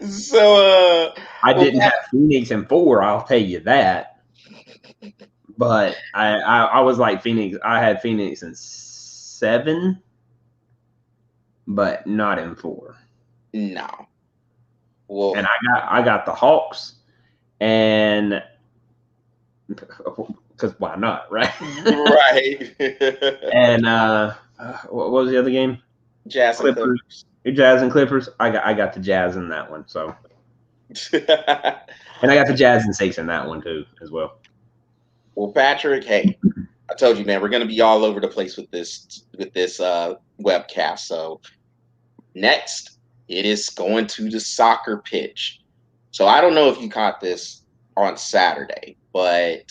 S1: So,
S2: I
S1: well,
S2: didn't have Phoenix in 4, I'll tell you that. But I was like Phoenix. I had Phoenix in 7, but not in 4.
S1: no. Well,
S2: And I got the Hawks, and because why not, right?
S1: right.
S2: And what was the other game?
S1: Jazz and
S2: Clippers,
S1: Clippers.
S2: Jazz and Clippers. I got the Jazz in that one. So, and I got the Jazz and 6 in that one too, as well.
S1: Well, Patrick, hey, I told you, man, we're gonna be all over the place with this webcast. So next, it is going to the soccer pitch. So I don't know if you caught this on Saturday, but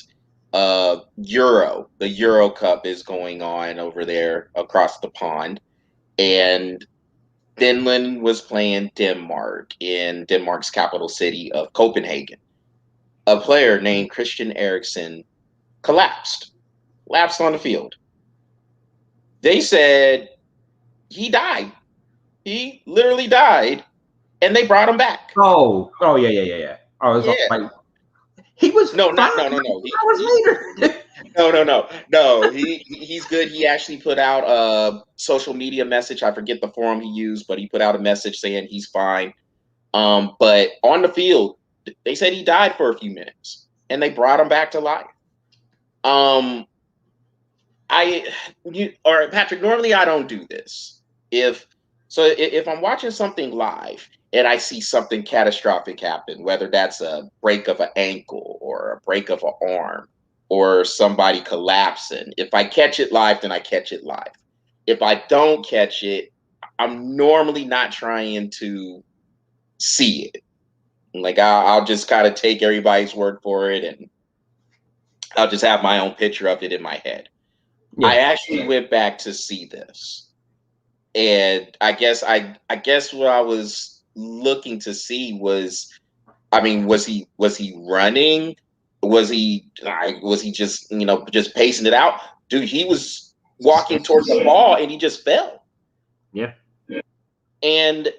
S1: the Euro Cup is going on over there across the pond, and Finland was playing Denmark in Denmark's capital city of Copenhagen. A player named Christian Eriksen collapsed on the field. They said he died. He literally died, and they brought him back.
S2: Oh, yeah. I was
S1: Yeah.
S2: like, he was
S1: No,
S2: fine
S1: not no, no, no.
S2: hours later.
S1: No. He's good. He actually put out a social media message. I forget the forum he used, but he put out a message saying he's fine. But on the field, they said he died for a few minutes, and they brought him back to life. Um, or Patrick, normally I don't do this. If So if I'm watching something live and I see something catastrophic happen, whether that's a break of an ankle or a break of an arm or somebody collapsing, if I catch it live, then I catch it live. If I don't catch it, I'm normally not trying to see it. Like I'll just kind of take everybody's word for it, and I'll just have my own picture of it in my head.
S2: Yeah.
S1: I actually went back to see this, and I guess what I was looking to see was, I mean, was he running? Was he just just pacing it out? Dude, he was walking towards the ball and he just fell,
S2: Yeah.
S1: and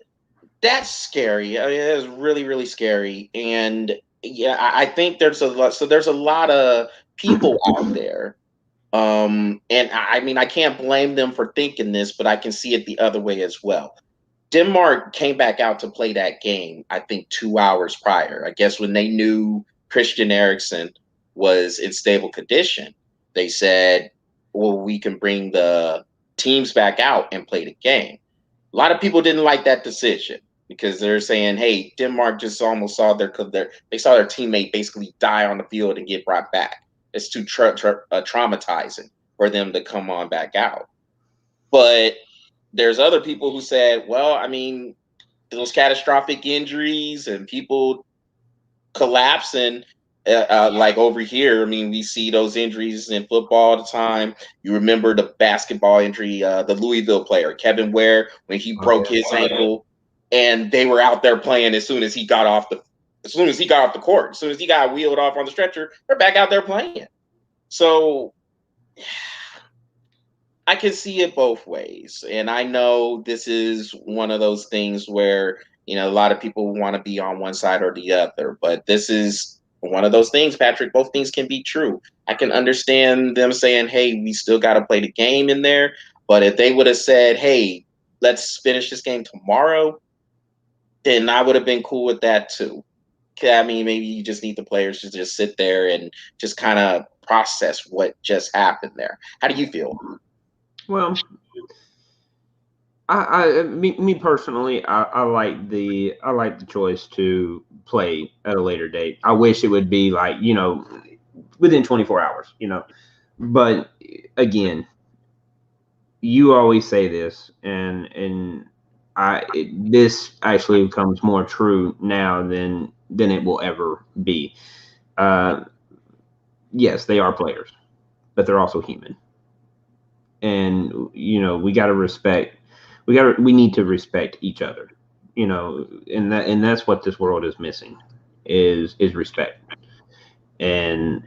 S1: that's scary. I mean, it's really really scary, and yeah, I think there's a lot. So there's a lot of people out there. And I mean, I can't blame them for thinking this, but I can see it the other way as well. Denmark came back out to play that game, I think 2 hours prior. I guess when they knew Christian Eriksen was in stable condition, they said, well, we can bring the teams back out and play the game. A lot of people didn't like that decision because they're saying, hey, Denmark just almost saw they saw their teammate basically die on the field and get brought back. It's too traumatizing for them to come on back out. But there's other people who said, well, I mean, those catastrophic injuries and people collapsing, like over here. I mean, we see those injuries in football all the time. You remember the basketball injury, the Louisville player, Kevin Ware, when he
S2: Oh,
S1: broke
S2: yeah.
S1: his ankle, and they were out there playing as soon as he got off the court, as soon as he got wheeled off on the stretcher, they're back out there playing. So I can see it both ways. And I know this is one of those things where, a lot of people want to be on one side or the other, but this is one of those things, Patrick. Both things can be true. I can understand them saying, hey, we still got to play the game in there. But if they would have said, hey, let's finish this game tomorrow, then I would have been cool with that too. I mean, maybe you just need the players to just sit there and just kind of process what just happened there. How do you feel?
S2: Well, me personally, I like the choice to play at a later date. I wish it would be like, within 24 hours, But again, you always say this, and this actually becomes more true now than it will ever be. Uh, yes, they are players, but they're also human, and we got to respect. We need to respect each other, and that's what this world is missing, is respect. And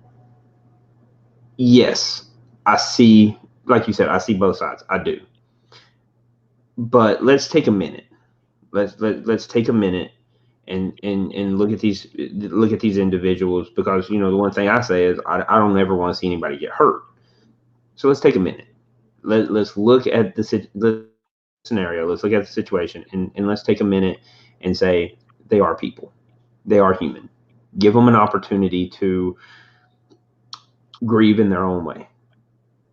S2: yes, I see, like you said, I see both sides. I do. But let's take a minute. Let's take a minute and look at these individuals, because the one thing I say is I don't ever want to see anybody get hurt. So let's take a minute. Let's look at the scenario. Let's look at the situation, and let's take a minute and say they are people. They are human. Give them an opportunity to grieve in their own way.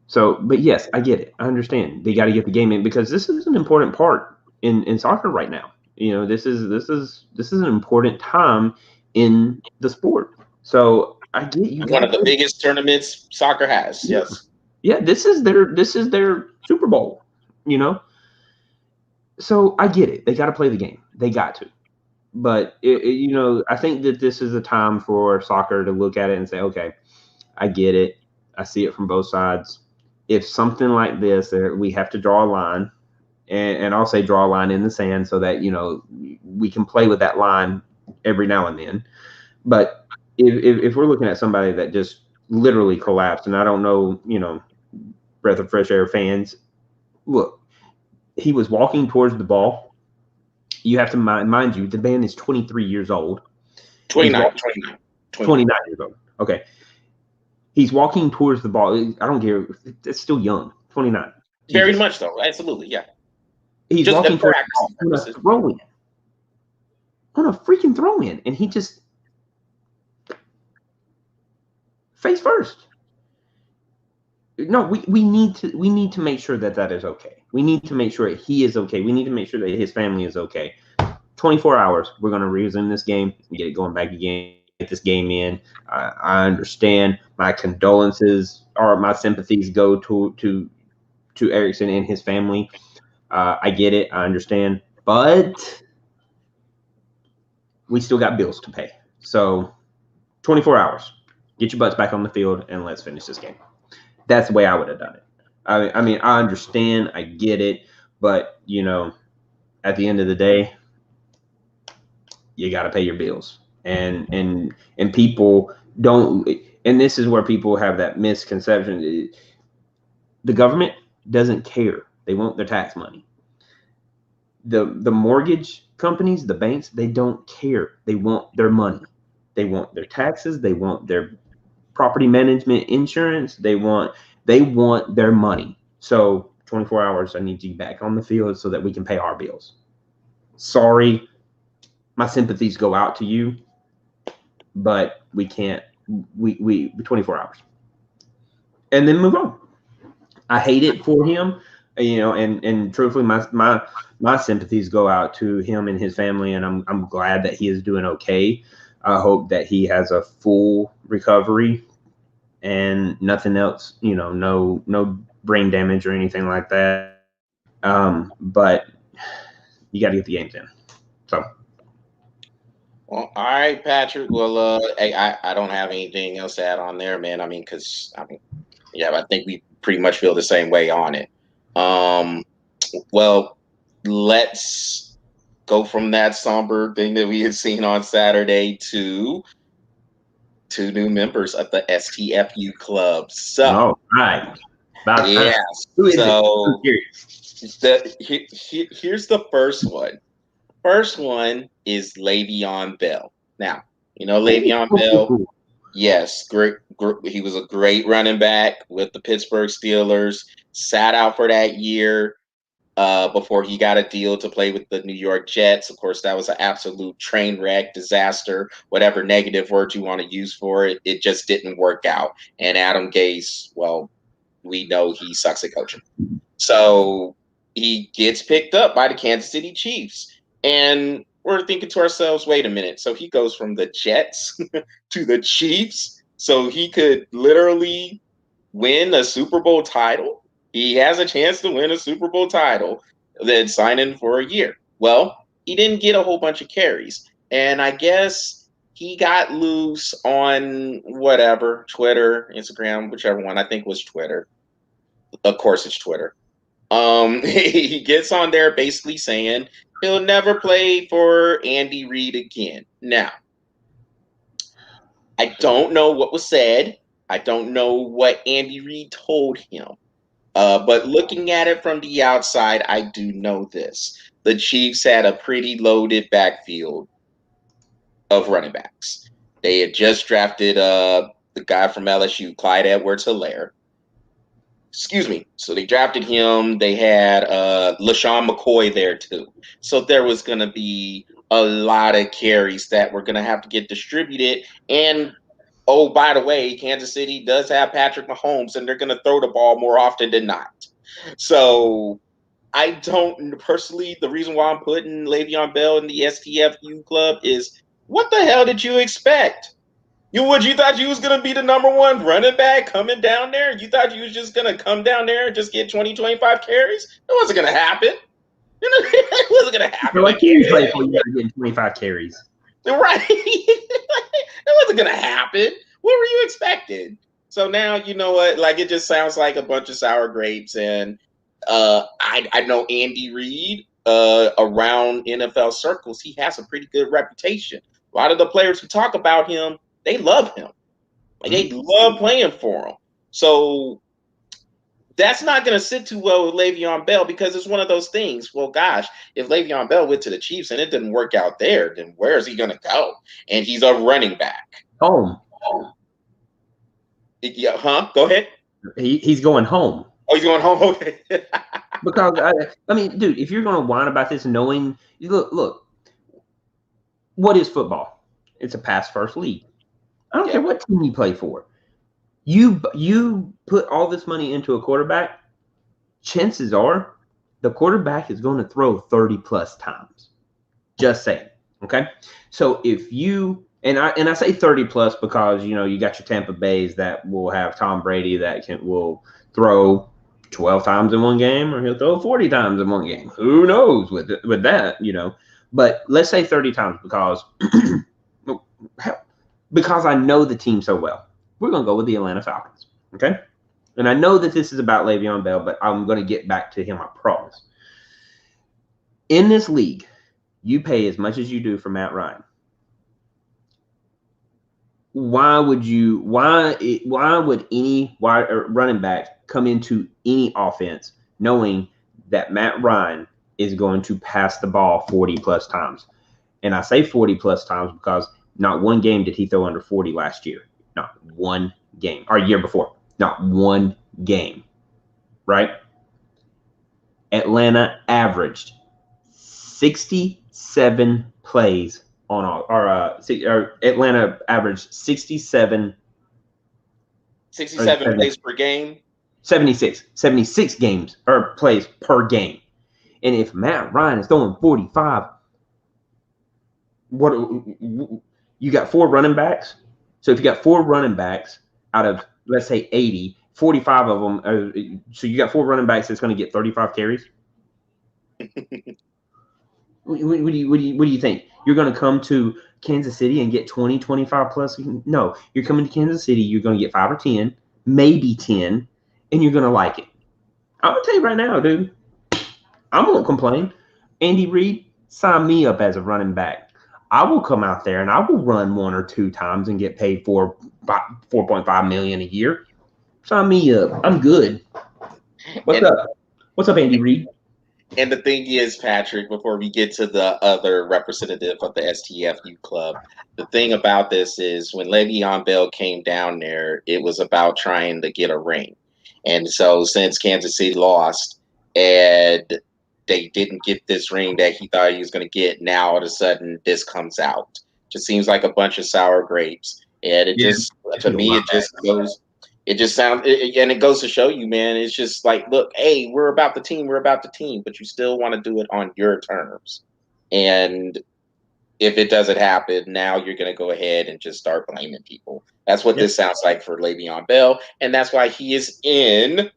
S2: So, but yes, I get it. I understand. They got to get the game in, because this is an important part in soccer right now. This is an important time in the sport. So I get you got
S1: One
S2: to
S1: of the
S2: play.
S1: biggest tournaments soccer has.
S2: Yeah,
S1: Yes.
S2: yeah. This is their Super Bowl. You know, so I get it. They got to play the game. They got to. But I think that this is a time for soccer to look at it and say, okay, I get it. I see it from both sides. If something like this, we have to draw a line, and I'll say draw a line in the sand so that we can play with that line every now and then. But if we're looking at somebody that just literally collapsed, and I don't know, breath of fresh air fans, look, he was walking towards the ball. You have to mind you, the man is 23 years old. He's
S1: 29,
S2: walking
S1: 29, 29.
S2: 29 years old. Okay. He's walking towards the ball. I don't care. It's still young. 29.
S1: Very
S2: Jesus.
S1: much so. Absolutely. Yeah.
S2: He's
S1: Just
S2: walking
S1: for
S2: towards the ball
S1: accuracy
S2: on a
S1: purposes.
S2: throw in. On a freaking throw in. And he just face first. No, we need to make sure that is okay. We need to make sure that he is okay. We need to make sure that his family is okay. 24 hours, we're going to resume this game and get it going back again, get this game in. I understand. My condolences or my sympathies go to Erickson and his family. I get it. I understand. But we still got bills to pay. So 24 hours. Get your butts back on the field and let's finish this game. That's the way I would have done it. I mean, I understand. I get it. But, at the end of the day, you got to pay your bills. And people don't, and this is where people have that misconception. The government doesn't care. They want their tax money. The mortgage companies, the banks, they don't care. They want their money. They want their taxes. They want their property management insurance. They want their money. So 24 hours, I need you back on the field so that we can pay our bills. Sorry, my sympathies go out to you, but we can't. We 24 hours, and then move on. I hate it for him, and truthfully, my sympathies go out to him and his family, and I'm glad that he is doing okay. I hope that he has a full recovery and nothing else, no brain damage or anything like that. But you got to get the games in. So.
S1: Well, all right, Patrick. Well, I don't have anything else to add on there, man. I mean, yeah, I think we pretty much feel the same way on it. Well, let's go from that somber thing that we had seen on Saturday to two new members of the STFU club. So,
S2: all right.
S1: yes.
S2: Who is
S1: so
S2: it?
S1: Here's the first one. First one is Le'Veon Bell. Now, Le'Veon Bell. Yes, great. He was a great running back with the Pittsburgh Steelers. Sat out for that year before he got a deal to play with the New York Jets. Of course, that was an absolute train wreck, disaster, whatever negative word you want to use for it. It just didn't work out. And Adam Gase, well, we know he sucks at coaching. So he gets picked up by the Kansas City Chiefs. And we're thinking to ourselves, wait a minute. So he goes from the Jets to the Chiefs. So he could literally win a Super Bowl title. He has a chance to win a Super Bowl title, then sign in for a year. Well, he didn't get a whole bunch of carries. And I guess he got loose on whatever, Twitter, Instagram, whichever one. I think it was Twitter. Of course, it's Twitter. He gets on there basically saying he'll never play for Andy Reid again. Now, I don't know what was said. I don't know what Andy Reid told him. But looking at it from the outside, I do know this. The Chiefs had a pretty loaded backfield of running backs. They had just drafted the guy from LSU, Clyde Edwards-Helaire. Excuse me. So they drafted him. They had LaShawn McCoy there too. So there was going to be a lot of carries that were going to have to get distributed. And oh, by the way, Kansas City does have Patrick Mahomes, and they're going to throw the ball more often than not. So I don't personally. The reason why I'm putting Le'Veon Bell in the STFU club is what the hell did you expect? You thought you was gonna be the number one running back coming down there? You thought you was just gonna come down there and just get 20, 25 carries? It wasn't gonna happen. It wasn't gonna happen.
S2: Like you play for you getting 25 carries.
S1: Right. It wasn't gonna happen. What were you expecting? So now you know what? Like it just sounds like a bunch of sour grapes. And I know Andy Reid around NFL circles, he has a pretty good reputation. A lot of the players who talk about him, they love him. Like they love playing for him. So that's not going to sit too well with Le'Veon Bell because it's one of those things. Well, gosh, if Le'Veon Bell went to the Chiefs and it didn't work out there, then where is he going to go? And he's a running back.
S2: Home.
S1: Yeah, huh? Go ahead.
S2: He's going home.
S1: Oh, he's going home? Okay.
S2: Because, I mean, dude, if you're going to whine about this knowing, look, what is football? It's a pass-first league. I don't care what team you play for. You put all this money into a quarterback, chances are the quarterback is going to throw 30 plus times. Just saying. Okay. So if you and I say 30 plus because you got your Tampa Bays that will have Tom Brady that will throw 12 times in one game, or he'll throw 40 times in one game. Who knows with that. But let's say 30 times because I know the team so well. We're gonna go with the Atlanta Falcons. Okay. And I know that this is about Le'Veon Bell, but I'm going to get back to him, I promise. In this league, you pay as much as you do for Matt Ryan. Why would any running back come into any offense knowing that Matt Ryan is going to pass the ball 40 plus times? And I say 40 plus times because not one game did he throw under 40 last year. Not one game. Or year before. Not one game. Right? Atlanta averaged 67 plays on all, or Atlanta averaged 67
S1: plays per game.
S2: 76 games or plays per game. And if Matt Ryan is throwing 45, what you got 4 running backs? So if you got 4 running backs out of, let's say, 80, 45 of them, so you got 4 running backs that's going to get 35 carries. What do you think? You're going to come to Kansas City and get 20, 25 plus? No, you're coming to Kansas City. You're going to get 5 or 10, maybe 10, and you're going to like it. I'm going to tell you right now, dude. I won't complain. Andy Reid, sign me up as a running back. I will come out there and I will run 1 or 2 times and get paid for $4.5 million a year. Sign me up. I'm good. What's up? What's up, Andy Reid?
S1: And the thing is, Patrick, before we get to the other representative of the STFU club, the thing about this is when Le'Veon Bell came down there, it was about trying to get a ring. And so since Kansas City lost and they didn't get this ring that he thought he was going to get, now all of a sudden this comes out. Just seems like a bunch of sour grapes. And it just, to me, it just goes. It just sounds, and it goes to show you, man, it's just like, look, hey, we're about the team, but you still want to do it on your terms. And if it doesn't happen, now you're going to go ahead and just start blaming people. That's what this sounds like for Le'Veon Bell, and that's why he is in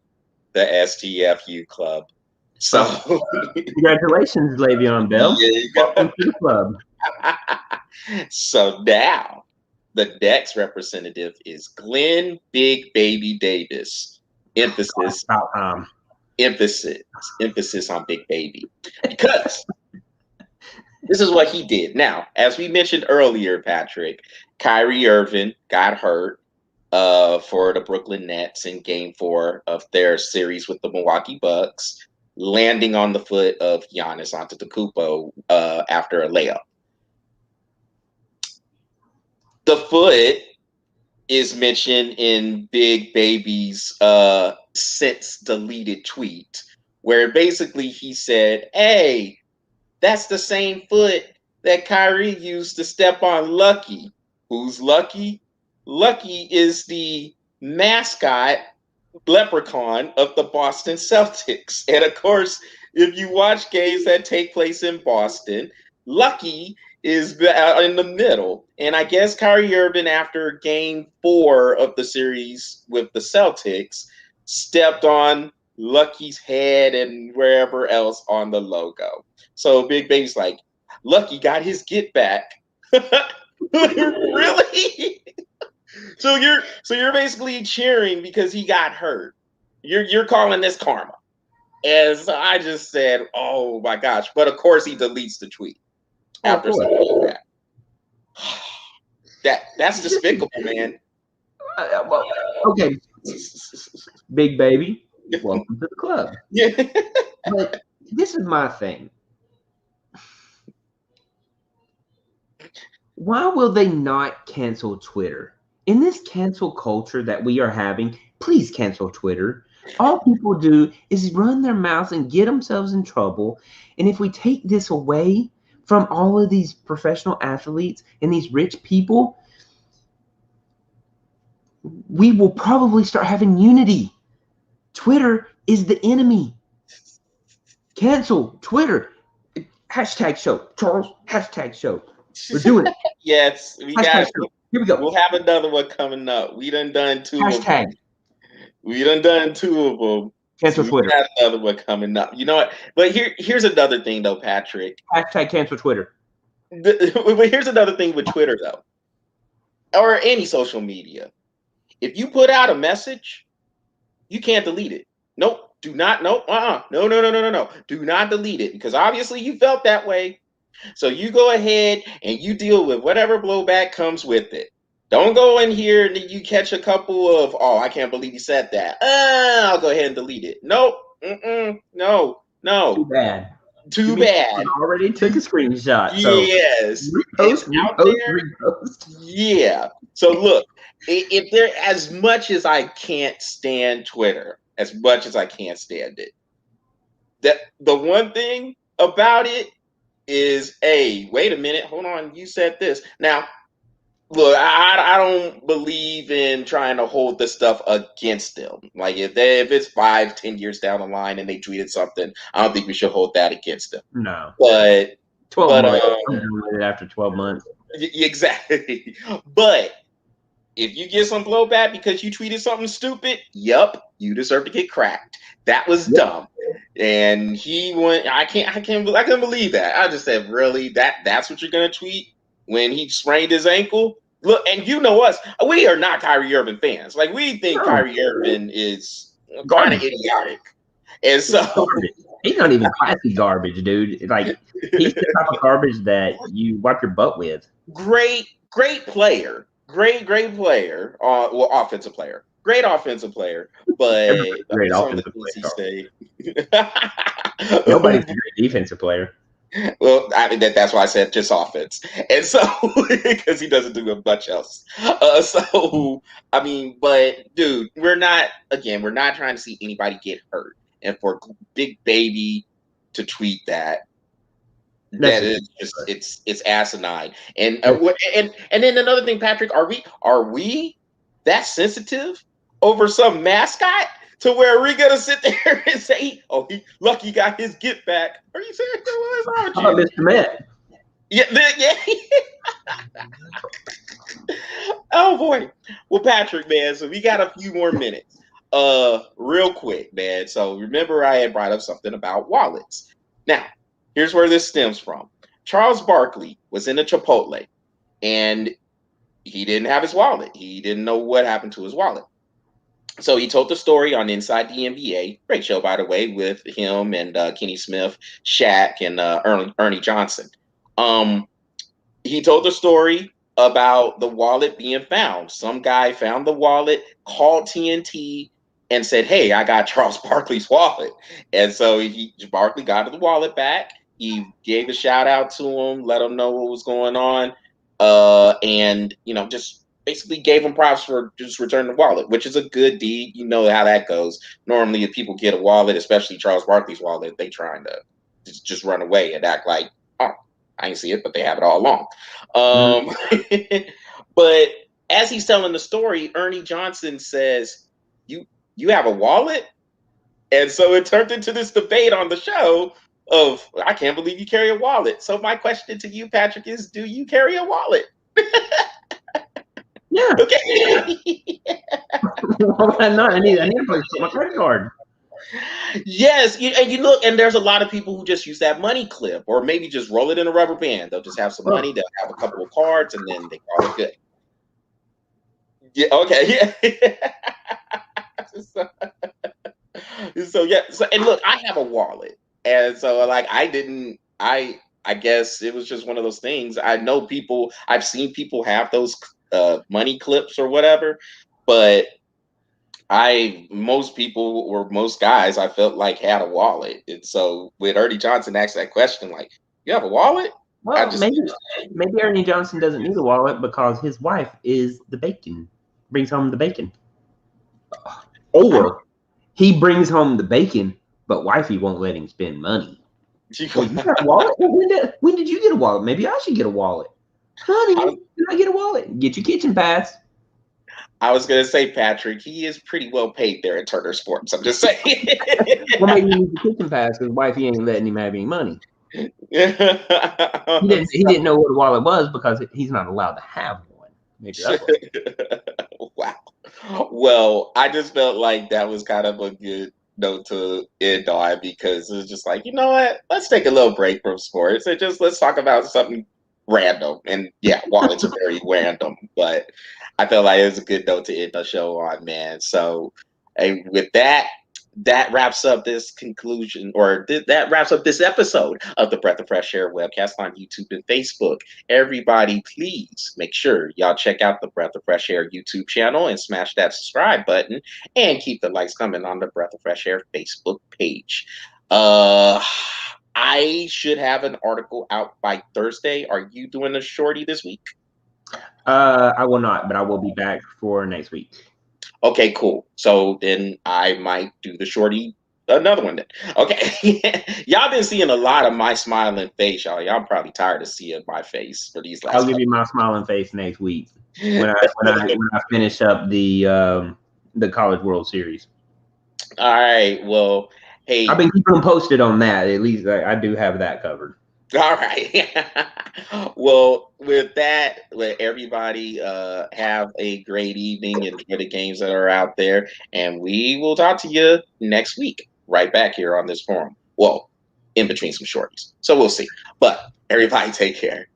S1: the STFU club. So,
S2: congratulations, Le'Veon Bell. Welcome to the club.
S1: So now, the next representative is Glenn Big Baby Davis. Emphasis on Big Baby. Because this is what he did. Now, as we mentioned earlier, Patrick, Kyrie Irving got hurt for the Brooklyn Nets in Game 4 of their series with the Milwaukee Bucks, landing on the foot of Giannis Antetokounmpo after a layup. The foot is mentioned in Big Baby's since deleted tweet, where basically he said, hey, that's the same foot that Kyrie used to step on Lucky. Who's Lucky? Lucky is the mascot leprechaun of the Boston Celtics. And of course, if you watch games that take place in Boston, Lucky is in the middle. And I guess Kyrie Irving, after Game 4 of the series with the Celtics, stepped on Lucky's head and wherever else on the logo. So Big Baby's like, Lucky got his get back. Really? So you're basically cheering because he got hurt. You're calling this karma. As I just said, oh my gosh. But of course he deletes the tweet. After something like that's despicable, man.
S2: Well, okay, Big Baby, welcome to the club.
S1: Yeah.
S2: But this is my thing. Why will they not cancel Twitter? In this cancel culture that we are having, please cancel Twitter. All people do is run their mouths and get themselves in trouble. And if we take this away from all of these professional athletes and these rich people, we will probably start having unity. Twitter is the enemy. Cancel Twitter. Hashtag show. Charles, hashtag show. We're doing it.
S1: Yes, we
S2: Hashtag
S1: got.
S2: show. Here we go.
S1: We'll have another one coming up. We done two of them.
S2: Hashtag
S1: We done two of them. So
S2: cancel
S1: we
S2: Twitter.
S1: got another one coming up. You know what? But here's another thing though, Patrick.
S2: Hashtag cancel Twitter.
S1: But here's another thing with Twitter though, or any social media. If you put out a message, you can't delete it. Nope. Do not. Nope. No. Do not delete it because obviously you felt that way. So you go ahead and you deal with whatever blowback comes with it. Don't go in here and you catch a couple of, oh, I can't believe he said that. I'll go ahead and delete it. Nope. No.
S2: Too bad.
S1: Too bad.
S2: I already took a screenshot.
S1: Yes.
S2: Repost, repost.
S1: Yeah. So look, if there, as much as I can't stand Twitter, as much as I can't stand it, that the one thing about it is, hey, wait a minute, hold on, you said this. Now, look, I don't believe in trying to hold this stuff against them. Like if it's 5-10 years down the line and they tweeted something, I don't think we should hold that against them.
S2: No.
S1: But
S2: 12 months. After 12 months.
S1: Exactly. But if you get some blowback because you tweeted something stupid, yep, you deserve to get cracked. That was dumb. And he went. I couldn't believe that. I just said, really, that's what you're gonna tweet when he sprained his ankle? Look, and you know us, we are not Kyrie Irving fans. Like we think Kyrie Irving is kind of idiotic, and so
S2: he's not even classy garbage, dude. Like he's the type of garbage that you wipe your butt with.
S1: Great player. Great player. Well, offensive player. Great offensive player, but
S2: great offensive player.
S1: Nobody's
S2: a great defensive player.
S1: Well, I mean that's why I said just offense, and so because he doesn't do much else. So I mean, but dude, we're not trying to see anybody get hurt, and for Big Baby to tweet that is just it's asinine. And then another thing, Patrick, are we that sensitive over some mascot to where we're gonna sit there and say, "Oh, he lucky got his get back"? Are you serious? What's wrong with you?
S2: How about Mr. Met?
S1: Yeah. Oh boy. Well, Patrick, man. So we got a few more minutes. Real quick, man. So remember, I had brought up something about wallets. Now, here's where this stems from. Charles Barkley was in a Chipotle, and he didn't have his wallet. He didn't know what happened to his wallet. So he told the story on Inside the NBA. Great show, by the way, with him and Kenny Smith, Shaq, and Ernie Johnson. He told the story about the wallet being found. Some guy found the wallet, called TNT, and said, "Hey, I got Charles Barkley's wallet." And so Barkley got the wallet back. He gave a shout out to him, let him know what was going on, and just basically gave him props for just returning the wallet, which is a good deed. You know how that goes. Normally, if people get a wallet, especially Charles Barkley's wallet, they trying to just run away and act like, "Oh, I didn't see it," but they have it all along. But as he's telling the story, Ernie Johnson says, "You have a wallet?" And so it turned into this debate on the show of, "I can't believe you carry a wallet." So my question to you, Patrick, is, do you carry a wallet?
S2: Yeah.
S1: Okay.
S2: Why not? I need to put my credit card.
S1: Yes, and you look, and there's a lot of people who just use that money clip, or maybe just roll it in a rubber band. They'll just have some money, they'll have a couple of cards, and then they call it good. Yeah. Okay. Yeah. So yeah. So and look, I have a wallet, and so like I guess it was just one of those things. I know people. I've seen people have those money clips or whatever, but most people or most guys I felt like had a wallet. And so when Ernie Johnson asked that question, like, "You have a wallet?"
S2: Well, maybe Ernie Johnson doesn't need a wallet because his wife is the bacon, brings home the bacon. Or he brings home the bacon, but wifey won't let him spend money. Well, you got a wallet? When did you get a wallet? Maybe I should get a wallet. Honey, did I get a wallet? Get your kitchen pass.
S1: I was gonna say, Patrick, he is pretty well paid there at Turner Sports. I'm just saying.
S2: Well, maybe he needs a kitchen pass because wife he ain't letting him have any money. He didn't know what a wallet was because he's not allowed to have one. Maybe that's what.
S1: Wow. Well, I just felt like that was kind of a good note to end on because it's just like, you know what? Let's take a little break from sports and just let's talk about something random. And yeah, wallets are very random, but I felt like it was a good note to end the show on, man. So, and with that, that wraps up this conclusion, or that wraps up this episode of the Breath of Fresh Air webcast on YouTube and Facebook. Everybody, please make sure y'all check out the Breath of Fresh Air YouTube channel and smash that subscribe button and keep the likes coming on the Breath of Fresh Air Facebook page. Uh, I should have an article out by Thursday. Are you doing a shorty this week?
S2: I will not, but I will be back for next week.
S1: Okay, cool. So then I might do the shorty another one then. Okay. Y'all been seeing a lot of my smiling face, y'all. Y'all probably tired of seeing my face for these
S2: I'll
S1: last
S2: give you my smiling face next week when I finish up the College World Series.
S1: All right. Well, hey.
S2: I've been keeping them posted on that. At least I do have that covered.
S1: All right. Well, with that, let everybody have a great evening. Enjoy the games that are out there. And we will talk to you next week, right back here on this forum. Well, in between some shorties. So we'll see. But everybody take care.